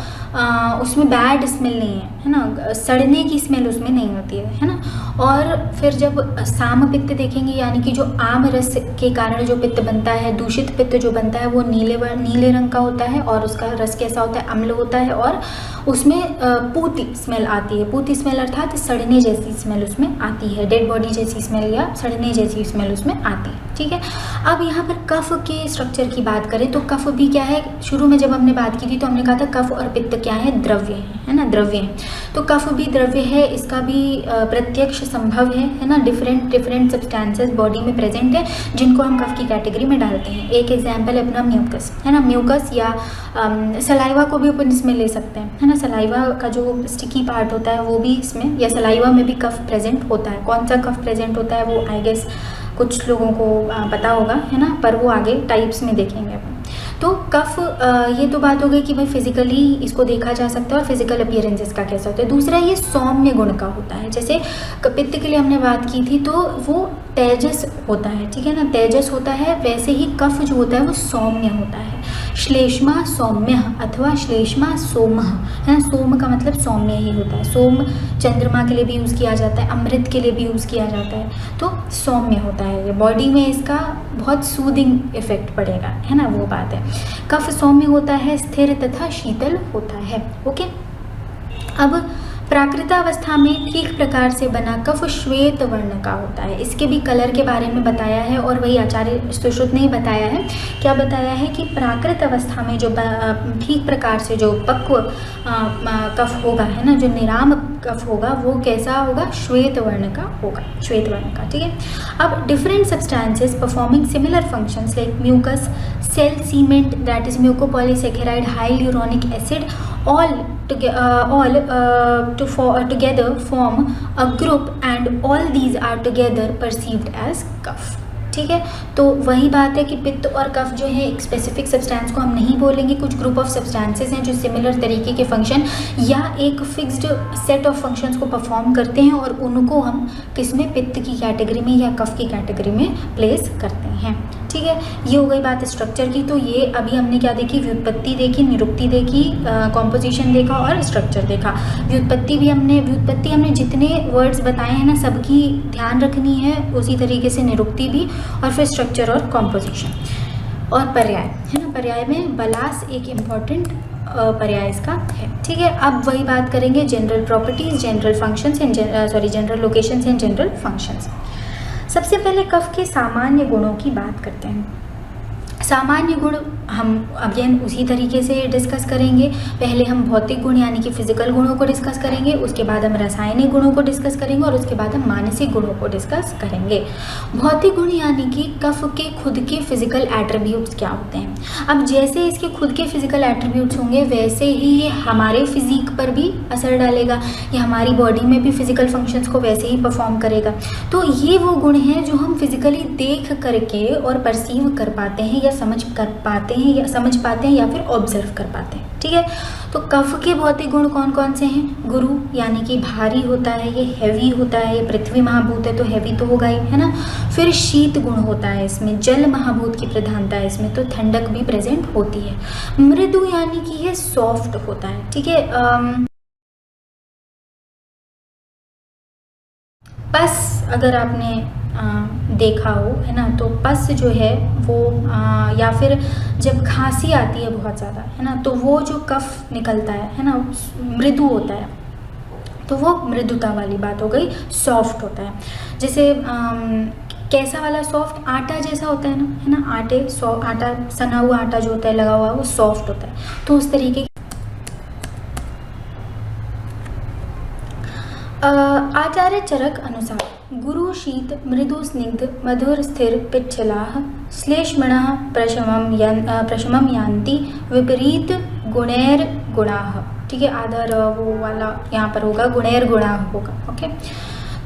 उसमें बैड स्मेल नहीं है ना, सड़ने की स्मेल उसमें नहीं होती है ना। और फिर जब साम पित्त देखेंगे यानी कि जो आम रस के कारण जो पित्त बनता है, दूषित पित्त जो बनता है वो नीले रंग का होता है, और उसका रस कैसा होता है, अम्ल होता है, और उसमें पूती स्मेल आती है। पूती स्मेल अर्थात सड़ने जैसी स्मेल उसमें आती है, डेड बॉडी जैसी स्मेल या सड़ने जैसी स्मेल उसमें आती है, ठीक है। अब यहाँ पर कफ के स्ट्रक्चर की बात करें तो कफ भी क्या है, शुरू में जब हमने बात की थी तो हमने कहा था कफ और पित्त क्या है, द्रव्य है ना, द्रव्य है। तो कफ भी द्रव्य है, इसका भी प्रत्यक्ष संभव है ना। डिफरेंट सब्सटेंसेस बॉडी में प्रेजेंट है जिनको हम कफ की कैटेगरी में डालते हैं। एक एग्जाम्पल है अपना म्यूकस, है ना, म्यूकस या सलाइवा को भी अपन इसमें ले सकते हैं, है ना। सलाइवा का जो स्टिकी पार्ट होता है वो भी इसमें, या सलाइवा में भी कफ प्रेजेंट होता है। कौन सा कफ प्रेजेंट होता है वो आई गेस कुछ लोगों को पता होगा, है ना, पर वो आगे टाइप्स में देखेंगे अपन। तो कफ, ये तो बात हो गई कि भाई फिजिकली इसको देखा जा सकता है और फिजिकल अपीयरेंस इसका कैसा होता है। दूसरा ये सौम्य गुण का होता है, जैसे पित्त के लिए हमने बात की थी तो वो तेजस होता है, ठीक है ना, तेजस होता है। वैसे ही कफ जो होता है वो सौम्य होता है। श्लेष्मा सौम्य अथवा श्लेष्मा सोमः, है ना, सोम का मतलब सौम्य ही होता है। सोम चंद्रमा के लिए भी यूज़ किया जाता है, अमृत के लिए भी यूज़ किया जाता है, तो सौम्य होता है। बॉडी में इसका बहुत सूदिंग इफेक्ट पड़ेगा, है ना, वो बात है। कफ सौम्य होता है, स्थिर तथा शीतल होता है, ओके। अब प्राकृतावस्था में ठीक प्रकार से बना कफ श्वेत वर्ण का होता है। इसके भी कलर के बारे में बताया है, और वही आचार्य सुश्रुत ने ही बताया है। क्या बताया है कि प्राकृत अवस्था में जो ठीक प्रकार से जो पक्व कफ होगा, है ना, जो निराम कफ होगा वो कैसा होगा, श्वेत वर्ण का होगा, श्वेत वर्ण का, ठीक है। अब different substances performing similar functions like mucus, cell cement that is mucopolysaccharide, hyaluronic acid, all together form a group and all these are together perceived as cough, ठीक है। तो वही बात है कि पित्त और कफ जो है एक स्पेसिफिक सब्सटेंस को हम नहीं बोलेंगे, कुछ ग्रुप ऑफ सब्सटेंसेस हैं जो सिमिलर तरीके के फंक्शन या एक फिक्स्ड सेट ऑफ फंक्शंस को परफॉर्म करते हैं और उनको हम किसमें, पित्त की कैटेगरी में या कफ की कैटेगरी में प्लेस करते हैं, ठीक है। ये हो गई बात स्ट्रक्चर की। तो ये अभी हमने क्या देखी, व्युत्पत्ति देखी, निरुक्ति देखी, कॉम्पोजिशन देखा और स्ट्रक्चर देखा। व्युत्पत्ति हमने जितने वर्ड्स बताए हैं ना सबकी ध्यान रखनी है, उसी तरीके से निरुक्ति भी, और फिर स्ट्रक्चर और कॉम्पोजिशन। और पर्याय है ना, पर्याय में बलास एक इम्पॉर्टेंट पर्याय इसका है, ठीक है। अब वही बात करेंगे general properties, general functions and general locations and general functions. सबसे पहले कफ के सामान्य गुणों की बात करते हैं। सामान्य गुण हम अगेन उसी तरीके से डिस्कस करेंगे। पहले हम भौतिक गुण यानी कि फिजिकल गुणों को डिस्कस करेंगे, उसके बाद हम रासायनिक गुणों को डिस्कस करेंगे और उसके बाद हम मानसिक गुणों को डिस्कस करेंगे। भौतिक गुण यानी कि कफ के खुद के फिजिकल एट्रीब्यूट्स क्या होते हैं। अब जैसे इसके खुद के फिजिकल एट्रीब्यूट्स होंगे वैसे ही ये हमारे फिजिक पर भी असर डालेगा, या हमारी बॉडी में भी फिजिकल फंक्शंस को वैसे ही परफॉर्म करेगा। तो ये वो गुण हैं जो हम फिजिकली देख करके और परसीव कर पाते हैं या समझ पाते हैं या फिर ऑब्जर्व कर पाते हैं, ठीक है। तो कफ के भौतिक गुण कौन कौन से हैं। गुरु यानी कि भारी होता है, ये हैवी होता है, ये पृथ्वी महाभूत है तो हैवी तो होगा ही, है ना। फिर शीत गुण होता है इसमें, जल महाभूत की प्रधानता है इसमें, तो ठंडक भी प्रेजेंट होती है। मृदु यानी कि ये सॉफ्ट होता है, ठीक है। पस अगर आपने देखा हो, है ना, तो पस जो है वो या फिर जब खांसी आती है बहुत ज़्यादा, है ना, तो वो जो कफ निकलता है ना, मृदु होता है, तो वो मृदुता वाली बात हो गई, सॉफ्ट होता है। जैसे कैसा वाला सॉफ्ट, आटा जैसा होता है ना, आटा सना हुआ आटा जो होता है लगा हुआ वो सॉफ्ट होता है, तो उस तरीके। आचार्य चरक अनुसार गुरु शीत मृदु स्निग्ध मधुर स्थिर पिच्छलाः श्लेष्मणः प्रशमं यान्ति विपरीत गुणैर गुणाः, ठीक है। आधार वो वाला यहाँ पर होगा, गुणैर गुणाः होगा, ओके।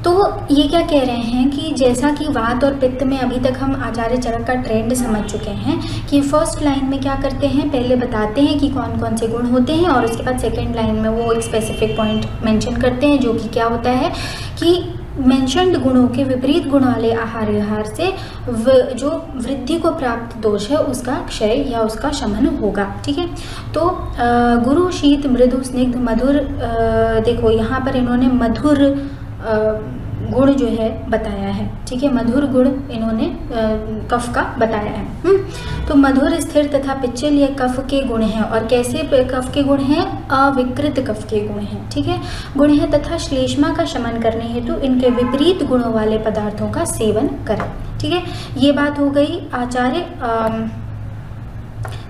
तो ये क्या कह रहे हैं कि जैसा कि वात और पित्त में अभी तक हम आचार्य चरक का ट्रेंड समझ चुके हैं कि फर्स्ट लाइन में क्या करते हैं, पहले बताते हैं कि कौन कौन से गुण होते हैं और उसके बाद सेकंड लाइन में वो एक स्पेसिफिक पॉइंट मेंशन करते हैं, जो कि क्या होता है कि मेंशन्ड गुणों के विपरीत गुण वाले आहार विहार से जो वृद्धि को प्राप्त दोष है उसका क्षय या उसका शमन होगा, ठीक है। तो गुरु शीत मृदु स्निग्ध मधुर, देखो यहाँ पर इन्होंने मधुर गुण जो है बताया है, ठीक है। मधुर गुण इन्होंने कफ का बताया है। तो मधुर स्थिर तथा पिच्छल ये कफ के गुण हैं। और कैसे कफ के गुण हैं, अविकृत कफ के गुण हैं, ठीक है, गुण हैं तथा श्लेष्मा का शमन करने हेतु इनके विपरीत गुणों वाले पदार्थों का सेवन करें, ठीक है। ये बात हो गई आचार्य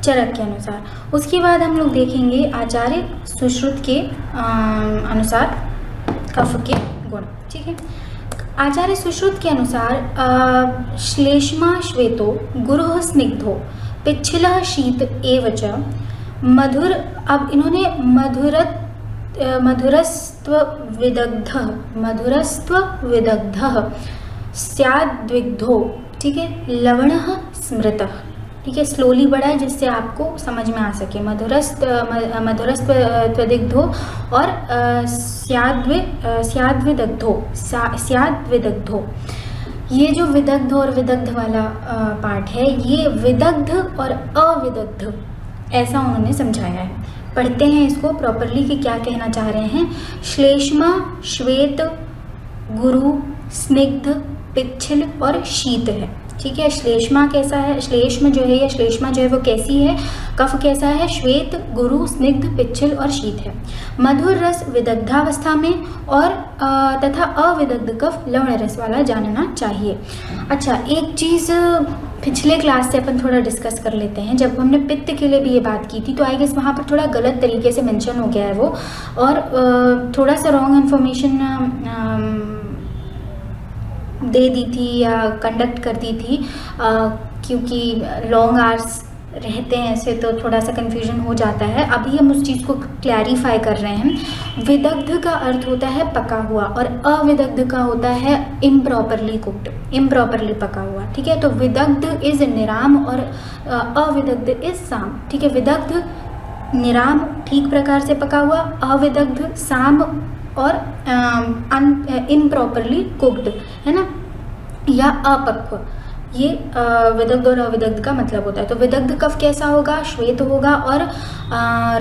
चरक के अनुसार। उसके बाद हम लोग देखेंगे आचार्य सुश्रुत के अनुसार कफ के गुण, ठीक है। आचार्य सुश्रुत के अनुसार श्लेष्मा श्वेतो गुरुः स्निग्धो पिच्छलः शीत एव च मधुर। अब इन्होंने मधुरस्त्व विदग्धः स्याद्विग्धो, ठीक है, लवणः स्मृतः, ठीक है। स्लोली बढ़ा है जिससे आपको समझ में आ सके। मधुरस्त्वदिग्धो और स्याद्विदग्धो। ये जो विदग्ध और विदग्ध वाला पार्ट है, ये विदग्ध और अविदग्ध ऐसा उन्होंने समझाया है। पढ़ते हैं इसको प्रॉपरली कि क्या कहना चाह रहे हैं। श्लेष्मा श्वेत गुरु स्निग्ध पिच्छल और शीत है, ठीक है। श्लेष्मा कैसा है, श्लेष्म जो है या श्लेष्मा जो है वो कैसी है, कफ कैसा है, श्वेत गुरु स्निग्ध पिच्छल और शीत है। मधुर रस विदग्धावस्था में और तथा अविदग्ध कफ लवण रस वाला जानना चाहिए। अच्छा, एक चीज़ पिछले क्लास से अपन थोड़ा डिस्कस कर लेते हैं। जब हमने पित्त के लिए भी ये बात की थी तो आई गेस वहाँ पर थोड़ा गलत तरीके से मेंशन हो गया है वो, और थोड़ा सा रॉन्ग इन्फॉर्मेशन दे दी थी या कंडक्ट कर दी थी, क्योंकि लॉन्ग आवर्स रहते हैं ऐसे तो थोड़ा सा कन्फ्यूजन हो जाता है। अभी हम उस चीज़ को क्लैरिफाई कर रहे हैं। विदग्ध का अर्थ होता है पका हुआ और अविदग्ध का होता है इम्प्रॉपरली कुक्ड, इम्प्रॉपरली पका हुआ। ठीक है, तो विदग्ध इज निराम और अविदग्ध इज साम। ठीक है, विदग्ध निराम ठीक प्रकार से पका हुआ, अविदग्ध साम और इम्प्रॉपरली कुक्ड, है ना, या अपक्व। ये विदग्ध और अविदग्ध का मतलब होता है। तो विदग्ध कफ कैसा होगा? श्वेत होगा, और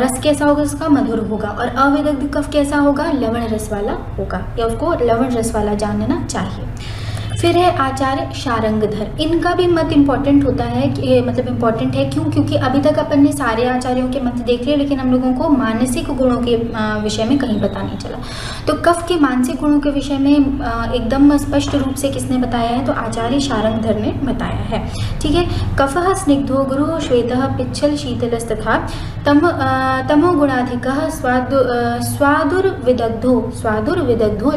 रस कैसा होगा? उसका मधुर होगा। और अविदग्ध कफ कैसा होगा? लवण रस वाला होगा, या उसको लवण रस वाला जानना चाहिए। फिर है आचार्य शारंगधर। इनका भी मत इम्पॉर्टेंट होता है कि मतलब इम्पॉर्टेंट है क्यों? क्योंकि अभी तक अपन ने सारे आचार्यों के मत देख लिए, लेकिन हम लोगों को मानसिक गुणों के विषय में कहीं पता नहीं चला। तो कफ के मानसिक गुणों के विषय में एकदम स्पष्ट रूप से किसने बताया है? तो आचार्य शारंगधर ने बताया है। ठीक है, कफः स्निग्धो गुरुः श्वेतः पिच्छल शीतलस्तथा तमो गुणाधिकः स्वादुर्विदग्धो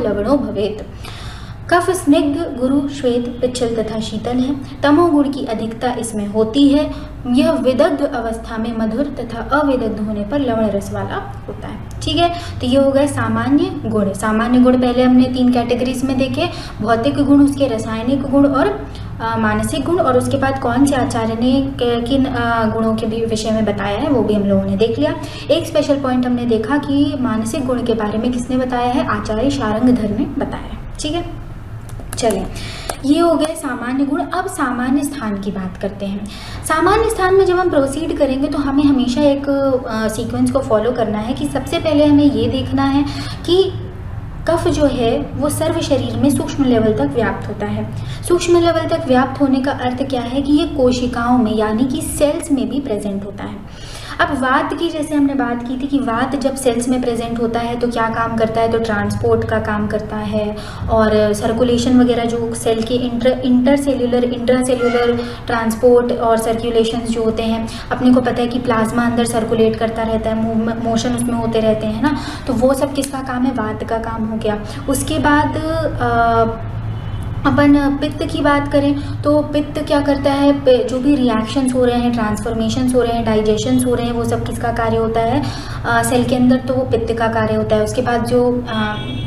लवणो भवेत्। कफ स्निग्ध, गुरु, श्वेत, पिच्छल तथा शीतल है। तमोगुण की अधिकता इसमें होती है। यह विदग्ध अवस्था में मधुर तथा अविदग्ध होने पर लवण रस वाला होता है। ठीक है, तो ये हो गए सामान्य गुण। सामान्य गुण पहले हमने 3 कैटेगरीज में देखे, भौतिक गुण, उसके रासायनिक गुण और मानसिक गुण। और उसके बाद कौन से आचार्य ने किन गुणों के भी विषय में बताया है वो भी हम लोगों ने देख लिया। एक स्पेशल पॉइंट हमने देखा कि मानसिक गुण के बारे में किसने बताया है? आचार्य शारंगधर ने बताया है। ठीक है, चलें, ये हो गए सामान्य गुण। अब सामान्य स्थान की बात करते हैं। सामान्य स्थान में जब हम प्रोसीड करेंगे तो हमें हमेशा एक सीक्वेंस को फॉलो करना है कि सबसे पहले हमें ये देखना है कि कफ जो है वो सर्व शरीर में सूक्ष्म लेवल तक व्याप्त होता है। सूक्ष्म लेवल तक व्याप्त होने का अर्थ क्या है? कि ये कोशिकाओं में यानी कि सेल्स में भी प्रेजेंट होता है। अब वात की जैसे हमने बात की थी कि वात जब सेल्स में प्रेजेंट होता है तो क्या काम करता है? तो ट्रांसपोर्ट का काम करता है, और सर्कुलेशन वगैरह जो सेल के इंटरसेल्यूलर इंट्रासेल्यूलर ट्रांसपोर्ट और सर्कुलेशंस जो होते हैं, अपने को पता है कि प्लाज्मा अंदर सर्कुलेट करता रहता है, मोशन उसमें होते रहते हैं ना, तो वो सब किसका काम है? वात का काम हो गया। उसके बाद अपन पित्त की बात करें तो पित्त क्या करता है? जो भी रिएक्शंस हो रहे हैं, ट्रांसफॉर्मेशंस हो रहे हैं, डाइजेशंस हो रहे हैं, वो सब किसका कार्य होता है? सेल के अंदर, तो वो पित्त का कार्य होता है। उसके बाद जो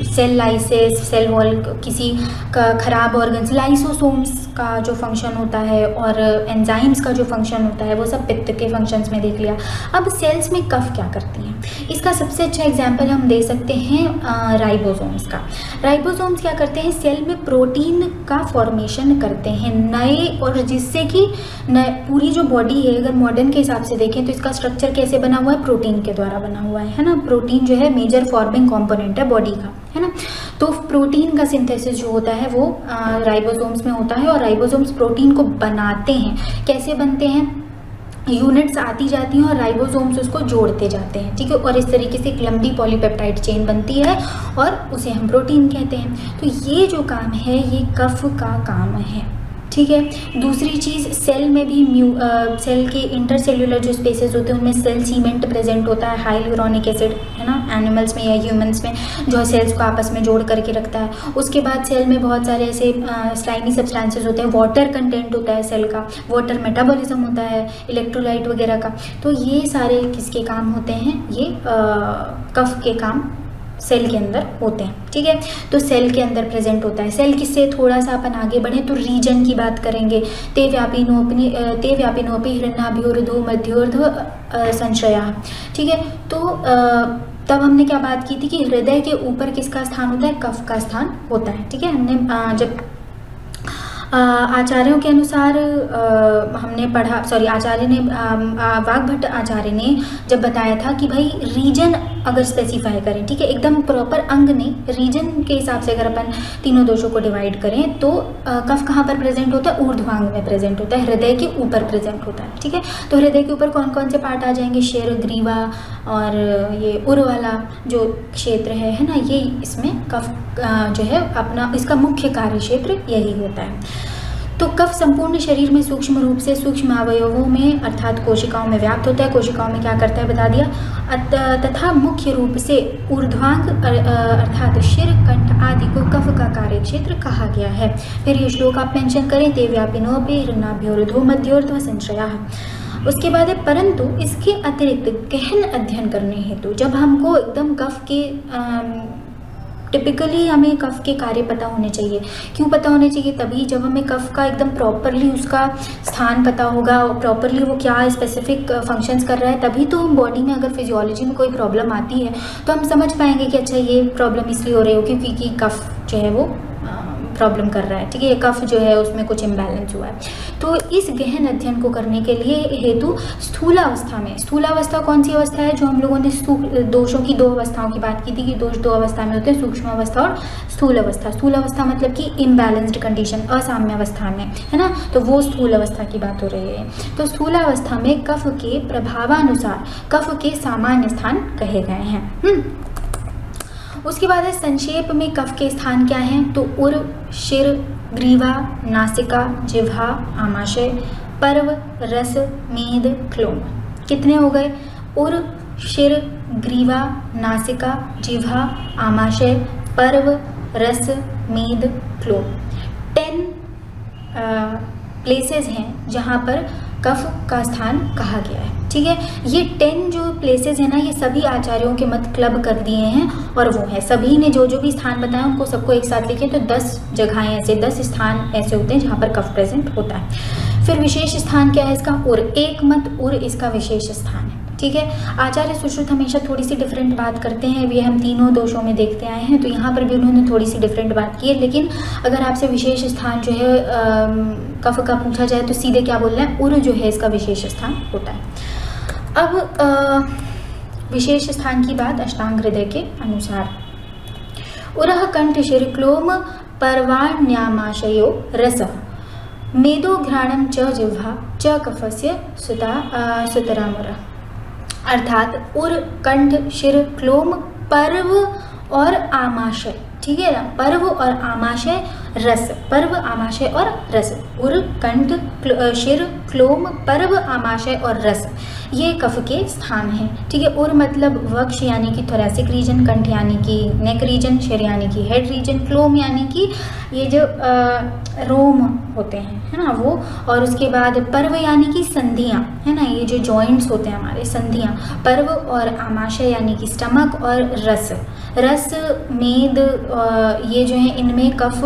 सेल लाइसिस, सेल वॉल, किसी का खराब ऑर्गन्स, लाइसोसोम्स का जो फंक्शन होता है और एंजाइम्स का जो फंक्शन होता है, वो सब पित्त के फंक्शंस में देख लिया। अब सेल्स में कफ क्या करती हैं? इसका सबसे अच्छा एग्जाम्पल हम दे सकते हैं राइबोसोम्स का। राइबोसोम्स क्या करते हैं? सेल में प्रोटीन का फॉर्मेशन करते हैं नए, और जिससे कि पूरी जो बॉडी है, अगर मॉडर्न के हिसाब से देखें तो इसका स्ट्रक्चर कैसे बना हुआ है? प्रोटीन के द्वारा बना हुआ है ना। प्रोटीन जो है मेजर फॉर्मिंग कंपोनेंट है बॉडी का, है ना। तो प्रोटीन का सिंथेसिस जो होता है वो राइबोसोम्स में होता है, और राइबोसोम्स प्रोटीन को बनाते हैं। कैसे बनते हैं? यूनिट्स आती जाती हैं और राइबोसोम्स उसको जोड़ते जाते हैं। ठीक है, और इस तरीके से एक लंबी पॉलीपेप्टाइड चेन बनती है और उसे हम प्रोटीन कहते हैं। तो ये जो काम है ये कफ का काम है। ठीक है, दूसरी चीज़, सेल में भी सेल के इंटरसेल्यूलर जो स्पेसेस होते हैं उनमें सेल सीमेंट प्रेजेंट होता है, हाइलुरोनिक एसिड, है ना, एनिमल्स में या ह्यूमंस में, जो सेल्स को आपस में जोड़ करके रखता है। उसके बाद सेल में बहुत सारे ऐसे स्लाइमी सब्सटेंसेस होते हैं, वाटर कंटेंट होता है सेल का, वाटर मेटाबॉलिज्म होता है, इलेक्ट्रोलाइट वगैरह का। तो ये सारे किसके काम होते हैं? ये कफ के काम सेल के अंदर होते हैं। ठीक है, तो सेल के अंदर प्रेजेंट होता है। सेल किससे थोड़ा सा अपन आगे बढ़े तो रीजन की बात करेंगे। ते व्यापिनोपि हृन्नाभ्योर्धो मध्योर्ध संश्रया। ठीक है, तो तब हमने क्या बात की थी कि हृदय के ऊपर किसका स्थान होता है? कफ का स्थान होता है। ठीक है, हमने जब आचार्यों के अनुसार हमने पढ़ा, आचार्य ने वाग्भट्ट आचार्य ने जब बताया था कि भाई रीजन अगर स्पेसिफाई करें, ठीक है, एकदम प्रॉपर अंग नहीं, रीजन के हिसाब से अगर अपन तीनों दोषों को डिवाइड करें तो कफ कहाँ पर प्रेजेंट होता है? ऊर्ध्वांग में प्रेजेंट होता है, हृदय के ऊपर प्रेजेंट होता है। ठीक है, तो हृदय के ऊपर कौन कौन से पार्ट आ जाएंगे? शिर, ग्रीवा और ये उर वाला जो क्षेत्र है ना, ये इसमें कफ जो है अपना इसका मुख्य कार्य क्षेत्र यही होता है। तो कफ संपूर्ण शरीर में सूक्ष्म रूप से सूक्ष्म अवयवों में अर्थात कोशिकाओं में व्याप्त होता है। कोशिकाओं में क्या करता है बता दिया। तथा मुख्य रूप से ऊर्ध्वांग अर्थात शिर, कंठ आदि को कफ का कार्य क्षेत्र कहा गया है। फिर ये श्लोक आप मेंशन करें, ते व्यापिनोऽपि हृन्नाभ्योर्ध्वो मध्योर्ध्व संश्रयाः। उसके बाद है, परंतु इसके अतिरिक्त गहन अध्ययन करने हेतु जब हमको एकदम कफ के टिपिकली हमें कफ के कार्य पता होने चाहिए। क्यों पता होने चाहिए? तभी जब हमें कफ का एकदम प्रॉपरली उसका स्थान पता होगा और प्रॉपरली वो क्या स्पेसिफिक फंक्शंस कर रहा है, तभी तो हम बॉडी में अगर फिजियोलॉजी में कोई प्रॉब्लम आती है तो हम समझ पाएंगे कि अच्छा ये प्रॉब्लम इसलिए हो रही हो क्योंकि कफ जो है वो प्रॉब्लम कर रहा है। ठीक है, कफ जो है उसमें कुछ इम्बैलेंस हुआ है। तो इस गहन अध्ययन को करने के लिए हेतु स्थूलावस्था में, स्थूलावस्था कौन सी अवस्था है? जो हम लोगों ने दोषों की 2 अवस्थाओं की बात की थी कि दोष 2 अवस्था में होते हैं, सूक्ष्म अवस्था और स्थूल अवस्था। स्थूल अवस्था मतलब कि इम्बैलेंस्ड कंडीशन, असाम्य अवस्था में, है ना, तो वो स्थूल अवस्था की बात हो रही है। तो स्थूलावस्था में कफ के प्रभावानुसार कफ के सामान्य स्थान कहे गए हैं। उसके बाद है संक्षेप में कफ के स्थान क्या हैं? तो उर, शिर, ग्रीवा, नासिका, जिह्वा, आमाशय, पर्व, रस, मेद, क्लोम। कितने हो गए? उर, शिर, ग्रीवा, नासिका, जिह्वा, आमाशय, पर्व, रस, मेद, क्लोम। 10 प्लेसेस हैं जहाँ पर कफ का स्थान कहा गया है। ठीक है, ये 10 जो प्लेसेस हैं ना, ये सभी आचार्यों के मत क्लब कर दिए हैं और वो है सभी ने जो जो भी स्थान बताया उनको सबको एक साथ लिखे। तो 10 जगहें ऐसे, 10 स्थान ऐसे होते हैं जहाँ पर कफ प्रेजेंट होता है। फिर विशेष स्थान क्या है इसका? उर, एक मत उर इसका विशेष स्थान है। ठीक है, आचार्य सुश्रुत हमेशा थोड़ी सी डिफरेंट बात करते हैं, ये हम तीनों दोषों में देखते आए हैं, तो यहाँ पर भी उन्होंने थोड़ी सी डिफरेंट बात की है। लेकिन अगर आपसे विशेष स्थान जो है कफ का पूछा जाए तो सीधे क्या बोलना है? उर जो है इसका विशेष स्थान होता है। अब विशेष स्थान की बात अष्टांग हृदय के अनुसार, उरः कंठ शिर क्लोम पर्वाण्यामाशयो रसः मेदो घ्राणम च जिह्वा च कफस्य सुतरामुरः। अर्थात उर, कंठ, शिर, क्लोम, पर्व और आमाशय। ठीक है ना, पर्व और आमाशय, रस, पर्व, आमाशय और रस। उर, कंठ, शिर, क्लोम, पर्व, आमाशय और रस, ये कफ के स्थान हैं। ठीक है, उर मतलब वक्ष यानी कि थोरैसिक रीजन, कंठ यानी कि नेक रीजन, शिर यानी कि हेड रीजन, क्लोम यानी कि ये जो रोम होते हैं, है ना, वो। और उसके बाद पर्व यानी कि संधियाँ, है ना, ये जो जॉइंट्स होते हैं हमारे, संधियाँ। पर्व और आमाशय यानी कि स्टमक, और रस, रस, मेद, ये जो है इनमें कफ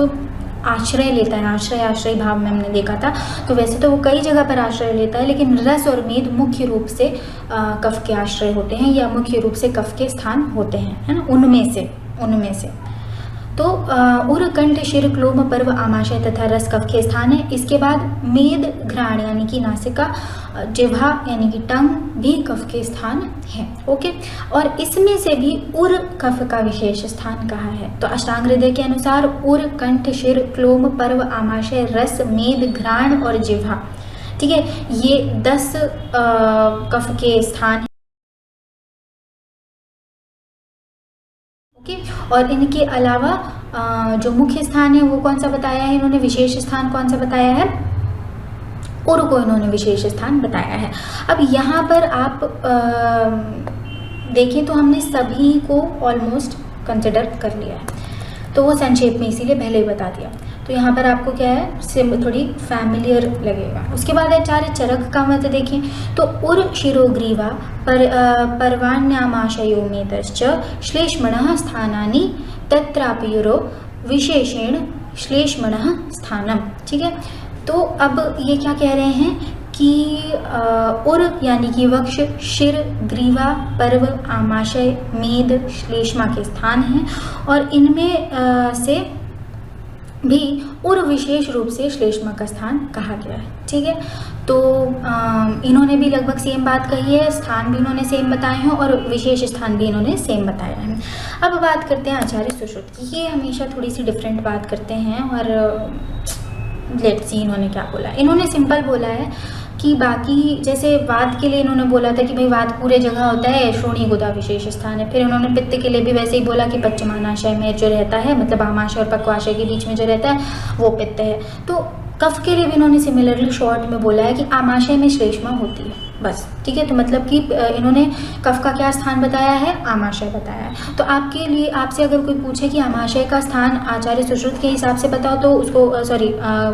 आश्रय लेता है। आश्रय भाव में हमने देखा था, तो वैसे तो वो कई जगह पर आश्रय लेता है, लेकिन रस और मेद मुख्य रूप से कफ के आश्रय होते हैं या मुख्य रूप से कफ के स्थान होते हैं, है ना, उनमें से। तो उर, कंठ, शिर, क्लोम, पर्व, आमाशय तथा रस कफ के स्थान है। इसके बाद मेद, घ्राण यानी कि नासिका, जिह्वा यानी कि टंग भी कफ के स्थान है। ओके, और इसमें से भी उर कफ का विशेष स्थान कहाँ है? तो अष्टांग हृदय के अनुसार उर, कंठ, शिर, क्लोम, पर्व, आमाशय, रस, मेद, घ्राण और जिह्वा। ठीक है, ये 10 कफ के स्थान। ओके, और इनके अलावा जो मुख्य स्थान है वो कौन सा बताया है इन्होंने? विशेष स्थान कौन सा बताया है? उर को इन्होंने विशेष स्थान बताया है। अब यहाँ पर आप देखें तो हमने सभी को ऑलमोस्ट कंसिडर कर लिया है, तो वो संक्षेप में इसीलिए पहले ही बता दिया। तो यहाँ पर आपको क्या है, थोड़ी फैमिलियर लगेगा। उसके बाद आचार्य चरक का मत देखें तो उर, शिरोग्रीवा, पर्वाण्यामाशयो मेतश्च श्लेष्मणः स्थानानि तत्रापयुरो विशेषेण श्लेष्मणः स्थानम। ठीक है, तो अब ये क्या कह रहे हैं कि उर यानी कि वक्ष, शिर, ग्रीवा, पर्व, आमाशय, मेद, श्लेष्मा के स्थान हैं, और इनमें से भी उर विशेष रूप से श्लेष्मा का स्थान कहा गया है। ठीक है, तो इन्होंने भी लगभग सेम बात कही है, स्थान भी इन्होंने सेम बताए हैं और विशेष स्थान भी इन्होंने सेम बताया है। अब बात करते हैं आचार्य सुश्रुत की। ये हमेशा थोड़ी सी डिफरेंट बात करते हैं, और लेट्स सी इन्होंने क्या बोला। इन्होंने सिंपल बोला है कि बाकी जैसे वात के लिए इन्होंने बोला था कि भाई वात पूरे जगह होता है, श्रोणी गुदा विशेष स्थान है। फिर इन्होंने पित्त के लिए भी वैसे ही बोला कि पश्चिमानाशय में जो रहता है, मतलब आमाशय और पक्वाशय के बीच में जो रहता है वो पित्त है। तो कफ के लिए भी इन्होंने सिमिलरली शॉर्ट में बोला है कि आमाशय में श्लेष्मा होती है, बस। ठीक है, तो मतलब कि इन्होंने कफ का क्या स्थान बताया है, आमाशय बताया है। तो आपके लिए, आपसे अगर कोई पूछे कि आमाशय का स्थान आचार्य सुश्रुत के हिसाब से बताओ तो उसको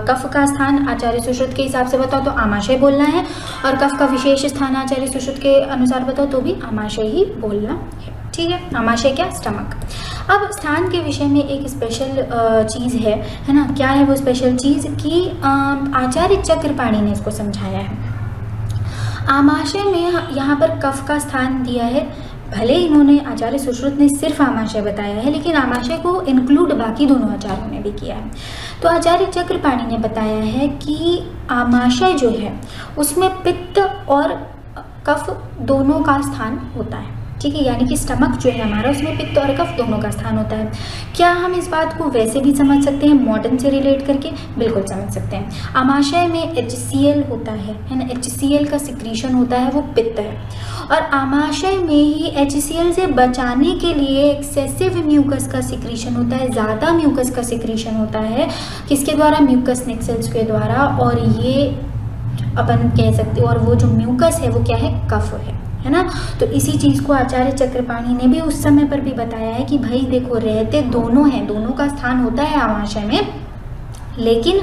कफ का स्थान आचार्य सुश्रुत के हिसाब से बताओ तो आमाशय बोलना है, और कफ का विशेष स्थान आचार्य सुश्रुत के अनुसार बताओ तो भी आमाशय ही बोलना है। ठीक है, आमाशय क्या, स्टमक। अब स्थान के विषय में एक स्पेशल चीज़ है ना। क्या है वो स्पेशल चीज़ कि आचार्य चक्रपाणि ने इसको समझाया है। आमाशय में यहाँ पर कफ का स्थान दिया है, भले इन्होंने आचार्य सुश्रुत ने सिर्फ आमाशय बताया है, लेकिन आमाशय को इंक्लूड बाकी दोनों आचार्यों ने भी किया है। तो आचार्य चक्रपाणि ने बताया है कि आमाशय जो है उसमें पित्त और कफ दोनों का स्थान होता है। ठीक है, यानी कि स्टमक जो है हमारा, उसमें पित्त और कफ दोनों का स्थान होता है। क्या हम इस बात को वैसे भी समझ सकते हैं, मॉडर्न से रिलेट करके? बिल्कुल समझ सकते हैं। आमाशय में HCl होता है ना, HCl का सिक्रीशन होता है, वो पित्त है। और आमाशय में ही HCl से बचाने के लिए एक्सेसिव म्यूकस का सिक्रीशन होता है, ज़्यादा म्यूकस का सिक्रीशन होता है। किसके द्वारा? म्यूकस निक्सेल्स के द्वारा। और ये अपन कह सकते हैं, और वो जो म्यूकस है वो क्या है, कफ है ना। तो इसी चीज़ को आचार्य चक्रपाणि ने भी उस समय पर भी बताया है कि भाई देखो, रहते दोनों हैं, दोनों का स्थान होता है आमाशय में, लेकिन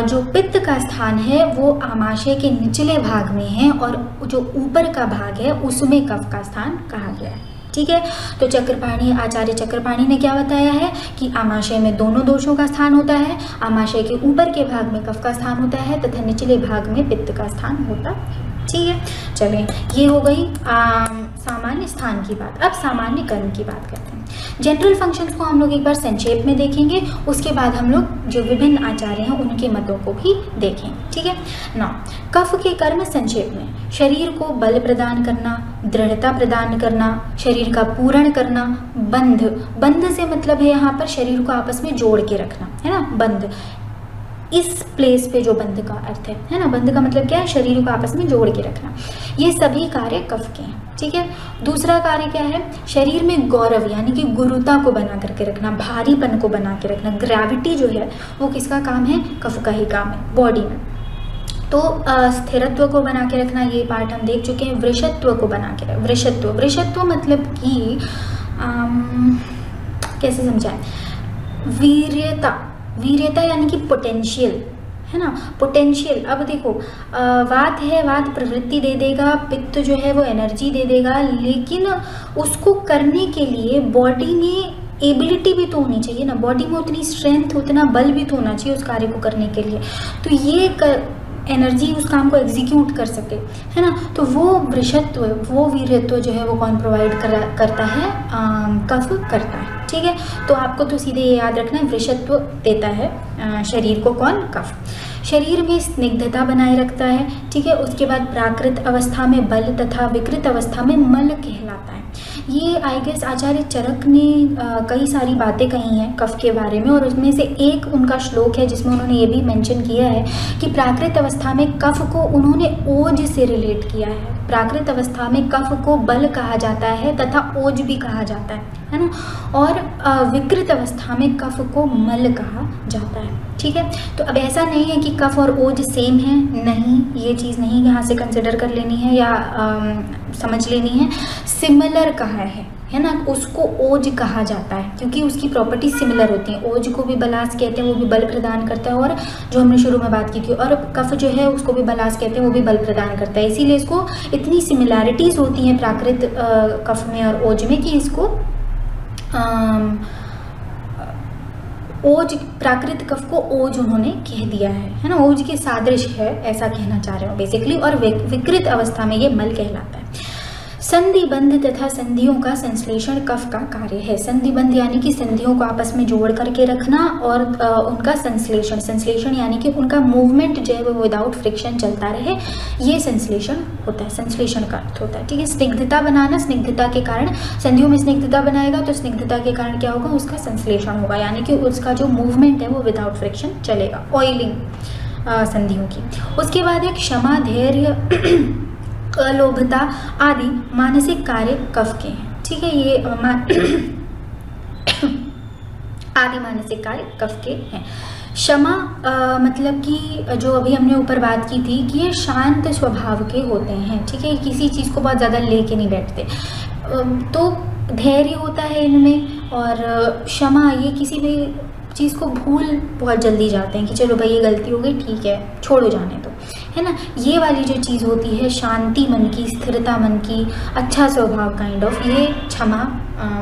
जो पित्त का स्थान है वो आमाशय के निचले भाग में है, और जो ऊपर का भाग है उसमें कफ का स्थान कहा गया है। ठीक है, तो आचार्य चक्रपाणि ने क्या बताया है कि आमाशय में दोनों दोषों का स्थान होता है, आमाशय के ऊपर के भाग में कफ का स्थान होता है तथा निचले भाग में पित्त का स्थान होता है। ठीक है, चलिए, ये हो गई सामान्य स्थान की बात। अब सामान्य कर्म की बात करते हैं। जनरल फंक्शंस को हम लोग एक बार संक्षेप में देखेंगे, उसके बाद हम लोग जो विभिन्न आचार्य हैं उनके मतों को भी देखेंगे। ठीक है ना। कफ के कर्म संक्षेप में: शरीर को बल प्रदान करना, दृढ़ता प्रदान करना, शरीर का पूरण करना, बंध से मतलब है यहाँ पर शरीर को आपस में जोड़ के रखना, है ना, बंध। इस प्लेस पे जो बंध का अर्थ है ना, बंध का मतलब क्या है, शरीर को आपस में जोड़ के रखना। ये सभी कार्य कफ के हैं। ठीक है, दूसरा कार्य क्या है, शरीर में गौरव यानी कि गुरुता को बना करके रखना, भारीपन को बना के रखना। ग्रेविटी जो है वो किसका काम है, कफ का ही काम है बॉडी में। तो स्थिरत्व को बना के रखना, ये पार्ट हम देख चुके हैं। वृषत्व को बना के रखना, वृषत्व मतलब कि कैसे समझाएं, वीर्यता यानी कि पोटेंशियल, है ना, पोटेंशियल। अब देखो, वात है, वात प्रवृत्ति दे देगा, पित्त जो है वो एनर्जी दे देगा, लेकिन उसको करने के लिए बॉडी में एबिलिटी भी तो होनी चाहिए ना, बॉडी में उतनी स्ट्रेंथ, उतना बल भी तो होना चाहिए उस कार्य को करने के लिए। तो ये एनर्जी उस काम को एग्जीक्यूट कर सके, है ना। तो वो वृषत्व, वो वीर्यत्व जो है वो कौन प्रोवाइड करता है, कफ करता है। ठीक है, तो आपको तो सीधे ये याद रखना है, वृषत्व देता है शरीर को कौन, कफ। शरीर में स्निग्धता बनाए रखता है। ठीक है, उसके बाद प्राकृत अवस्था में बल तथा विकृत अवस्था में मल कहलाता है। ये आई गेस आचार्य चरक ने कई सारी बातें कही हैं कफ के बारे में, और उसमें से एक उनका श्लोक है जिसमें उन्होंने ये भी मेंशन किया है कि प्राकृत अवस्था में कफ को उन्होंने ओज से रिलेट किया है। प्राकृत अवस्था में कफ को बल कहा जाता है तथा ओज भी कहा जाता है ना, और विकृत अवस्था में कफ को मल कहा जाता है। ठीक है, तो अब ऐसा नहीं है कि कफ और ओज सेम है, नहीं, ये चीज़ नहीं यहाँ से कंसिडर कर लेनी है या समझ लेनी है। सिमिलर कहा है ना, उसको ओज कहा जाता है क्योंकि उसकी प्रॉपर्टी सिमिलर होती है। ओज को भी बलास कहते हैं, वो भी बल प्रदान करता है, और जो हमने शुरू में बात की थी, और कफ जो है उसको भी बलास कहते हैं, वो भी बल प्रदान करता है। इसीलिए इसको इतनी सिमिलैरिटीज़ होती हैं प्राकृत कफ में और ओज में कि इसको ओज, प्राकृत कफ को ओज उन्होंने कह दिया है ना, ओज के सादृश है, ऐसा कहना चाह रहे हो बेसिकली। और विकृत अवस्था में ये मल कहलाता है। संधि बंध तथा संधियों का संश्लेषण कफ का कार्य है। संधि बंध यानी कि संधियों को आपस में जोड़ करके रखना, और उनका संश्लेषण यानी कि उनका मूवमेंट जो है वो विदाउट फ्रिक्शन चलता रहे, ये संश्लेषण होता है, संश्लेषण का अर्थ होता है। ठीक है, स्निग्धता बनाना, स्निग्धता के कारण, संधियों में स्निग्धता बनाएगा तो स्निग्धता के कारण क्या होगा, उसका संश्लेषण होगा, यानी कि उसका जो मूवमेंट है वो विदाउट फ्रिक्शन चलेगा, ऑयलिंग संधियों की। उसके बाद एक क्षमा, धैर्य, अलोभता आदि मानसिक कार्य कफ के हैं। ठीक है, ये आदि मानसिक कार्य कफ के हैं। क्षमा मतलब कि जो अभी हमने ऊपर बात की थी कि ये शांत स्वभाव के होते हैं, ठीक है, किसी चीज़ को बहुत ज़्यादा लेके नहीं बैठते। तो धैर्य होता है इनमें, और क्षमा, ये किसी भी चीज़ को भूल बहुत जल्दी जाते हैं कि चलो भाई ये गलती हो गई, ठीक है, छोड़ो जाने दो, है ना। ये वाली जो चीज़ होती है शांति मन की, स्थिरता मन की, अच्छा स्वभाव काइंड ऑफ, ये क्षमा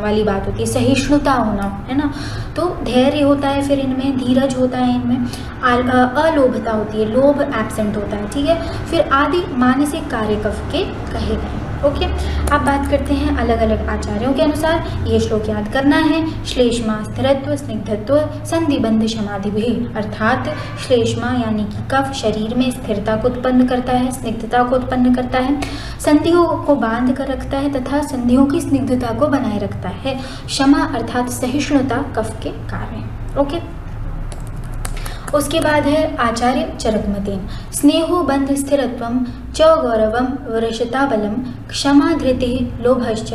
वाली बात होती है। सहिष्णुता होना, है ना। तो धैर्य होता है, फिर इनमें धीरज होता है, इनमें अलोभता होती है, लोभ एब्सेंट होता है, ठीक है। फिर आदि मानसिक कार्य कफ के कहे गए। ओके, अब बात करते हैं अलग अलग आचार्यों के अनुसार। ये श्लोक याद करना है। श्लेष्मा स्थिरत्व स्निग्धत्व संधिबंध समाधि भी, अर्थात श्लेष्मा यानी कि कफ शरीर में स्थिरता को उत्पन्न करता है, स्निग्धता को उत्पन्न करता है, संधियों को बांध कर रखता है तथा संधियों की स्निग्धता को बनाए रखता है। क्षमा अर्थात सहिष्णुता कफ के कार्य। ओके, उसके बाद है आचार्य चरकमतेन। स्नेहो बंध स्थिरत्वम च गौरवम वृषता बलम क्षमा धृति लोभश्च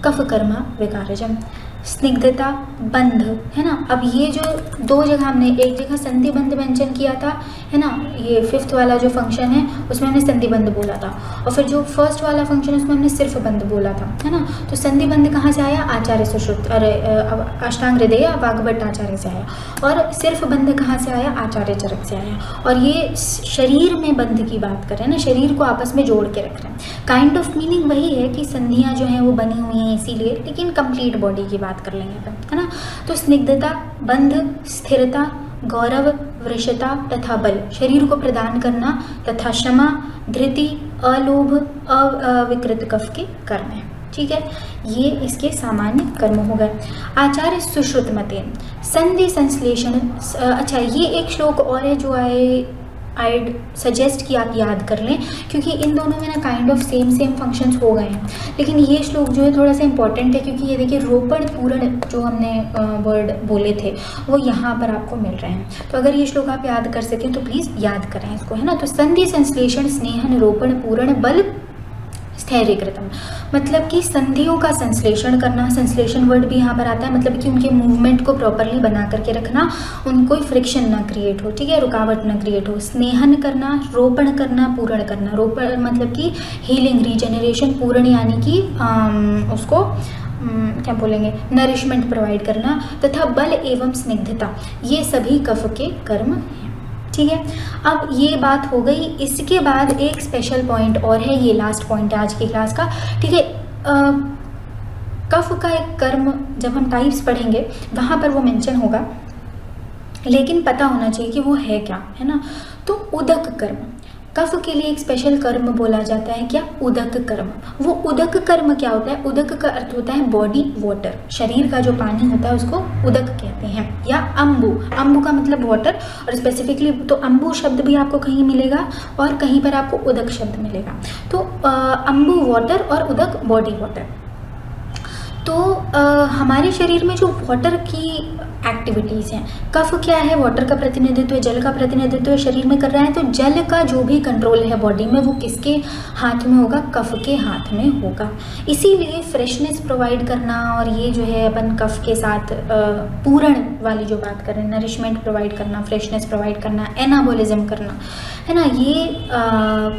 कफ कर्मा विकारजम। स्निग्धता, बंध, है ना। अब ये जो दो जगह हमने, एक जगह संधि बंध मेंशन किया था, है ना, ये 5th वाला जो फंक्शन है उसमें हमने संधि बंध बोला था, और फिर जो 1st वाला फंक्शन उसमें हमने सिर्फ बंध बोला था, है ना। तो संधि बंध कहाँ से आया? आचार्य सुश्रुत, अष्टांग हृदय वाग्भट आचार्य से आया, और सिर्फ बंध कहाँ से आया? आचार्य चरक से आया। और ये शरीर में बंध की बात कर रहे हैं ना, शरीर को आपस में जोड़ के रख रहे हैं। काइंड ऑफ मीनिंग वही है कि संधियाँ जो हैं वो बनी हुई हैं इसीलिए, लेकिन कंप्लीट बॉडी की बात कर लेंगे अपन, है ना। तो स्निग्धता, बंध, स्थिरता, गौरव, वृषता तथा बल शरीर को प्रदान करना, तथा क्षमा, धृति, अलोभ, अविकृत कफ के कर्म है, ठीक है। ये इसके सामान्य कर्म हो गए। आचार्य सुश्रुत मतेन संधि संश्लेषण। अच्छा, ये एक श्लोक और है जो I'd सजेस्ट कि आप याद कर लें, क्योंकि इन दोनों में ना काइंड ऑफ सेम फंक्शंस हो गए हैं, लेकिन ये श्लोक जो है थोड़ा सा इंपॉर्टेंट है, क्योंकि ये देखिए रोपण पूर्ण जो हमने वर्ड बोले थे वो यहाँ पर आपको मिल रहे हैं। तो अगर ये श्लोक आप याद कर सकें तो प्लीज़ याद करें इसको, है ना। तो संधि संश्लेषण स्नेहन रोपण पूर्ण बल स्थैर्यकृतम, मतलब कि संधियों का संश्लेषण करना। संश्लेषण वर्ड भी यहाँ पर आता है, मतलब कि उनके मूवमेंट को प्रॉपरली बना करके रखना, उनको फ्रिक्शन ना क्रिएट हो, ठीक है, रुकावट ना क्रिएट हो। स्नेहन करना, रोपण करना, पूर्ण करना। रोपण मतलब कि हीलिंग, रीजनरेशन, पूर्ण यानी कि उसको क्या बोलेंगे, नरिशमेंट प्रोवाइड करना, तथा बल एवं स्निग्धता, ये सभी कफ के कर्म हैं, ठीक है। अब ये बात हो गई। इसके बाद एक स्पेशल पॉइंट और है, ये लास्ट पॉइंट है आज की क्लास का, ठीक है। कफ का एक कर्म जब हम टाइप्स पढ़ेंगे वहाँ पर वो मेंशन होगा, लेकिन पता होना चाहिए कि वो है क्या, है ना। तो उदक कर्म, कफ के लिए एक स्पेशल कर्म बोला जाता है, क्या? उदक कर्म। वो उदक कर्म क्या होता है? उदक का अर्थ होता है बॉडी वाटर, शरीर का जो पानी होता है उसको उदक कहते हैं, या अम्बु। अम्बु का मतलब वाटर, और स्पेसिफिकली तो अम्बु शब्द भी आपको कहीं मिलेगा और कहीं पर आपको उदक शब्द मिलेगा। तो अम्बु वाटर और उदक बॉडी वाटर। तो हमारे शरीर में जो वाटर की एक्टिविटीज़ हैं, कफ क्या है? वाटर का प्रतिनिधित्व, जल का प्रतिनिधित्व शरीर में कर रहा है। तो जल का जो भी कंट्रोल है बॉडी में वो किसके हाथ में होगा? कफ के हाथ में होगा। इसीलिए फ्रेशनेस प्रोवाइड करना, और ये जो है अपन कफ के साथ पूर्ण वाली जो बात कर रहे हैं, नरिशमेंट प्रोवाइड करना, फ्रेशनेस प्रोवाइड करना, एनाबोलिज्म करना, है ना, ये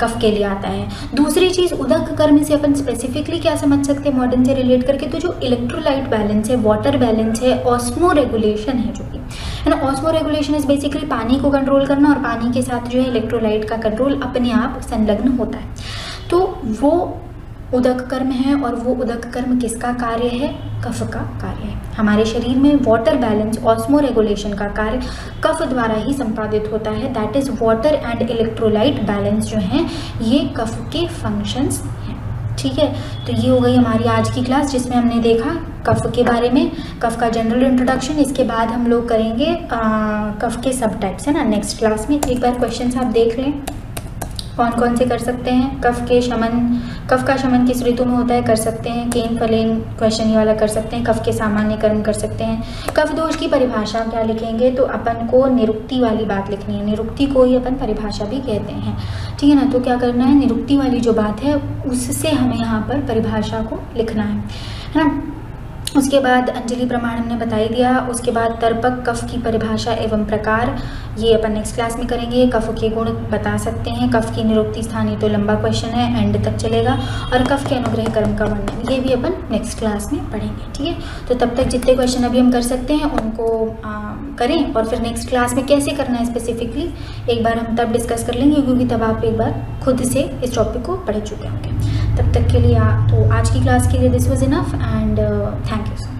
कफ के लिए आता है। दूसरी चीज़ उदक कर्म से अपन स्पेसिफिकली क्या समझ सकते हैं मॉडर्न से रिलेट करके? तो जो इलेक्ट्रोलाइट बैलेंस है, वाटर बैलेंस है, ऑस्मो रेगुलेशन है जो कि, है ना। ऑस्मो रेगुलेशन इज बेसिकली पानी को कंट्रोल करना, और पानी के साथ जो है इलेक्ट्रोलाइट का कंट्रोल अपने आप संलग्न होता है। तो वो उदक कर्म है, और वो उदक कर्म किसका कार्य है? कफ का कार्य है। हमारे शरीर में वाटर बैलेंस, ऑस्मो रेगुलेशन का कार्य कफ द्वारा ही संपादित होता है। That is water and electrolyte balance जो है ये कफ के फंक्शंस हैं, ठीक है। तो ये हो गई हमारी आज की क्लास, जिसमें हमने देखा कफ के बारे में, कफ का जनरल इंट्रोडक्शन। इसके बाद हम लोग करेंगे कफ के सब टाइप्स, है ना, नेक्स्ट क्लास में। एक बार क्वेश्चंस आप देख लें कौन कौन से कर सकते हैं। कफ के शमन, कफ का शमन किस ऋतु में होता है? कर सकते हैं। केन फलेन क्वेश्चन ये वाला कर सकते हैं। कफ के सामान्य कर्म कर सकते हैं। कफ दोष की परिभाषा क्या लिखेंगे? तो अपन को निरुक्ति वाली बात लिखनी है। निरुक्ति को ही अपन परिभाषा भी कहते हैं, ठीक है ना। तो क्या करना है? निरुक्ति वाली जो बात है उससे हमें यहाँ पर परिभाषा को लिखना है ना। उसके बाद अंजलि प्रमाण हमने बता ही दिया। उसके बाद तर्पक कफ की परिभाषा एवं प्रकार, ये अपन नेक्स्ट क्लास में करेंगे। कफ के गुण बता सकते हैं, कफ की निरुक्ति स्थानीय तो लंबा क्वेश्चन है, एंड तक चलेगा। और कफ के अनुग्रह कर्म का वर्णन, ये भी अपन नेक्स्ट क्लास में पढ़ेंगे, ठीक है। तो तब तक जितने क्वेश्चन अभी हम कर सकते हैं उनको करें, और फिर नेक्स्ट क्लास में कैसे करना है स्पेसिफिकली एक बार हम तब डिस्कस कर लेंगे, क्योंकि तब आप एक बार खुद से इस टॉपिक को पढ़ चुके होंगे। तब तक के लिए तो आज की क्लास के लिए this was enough, and thank you.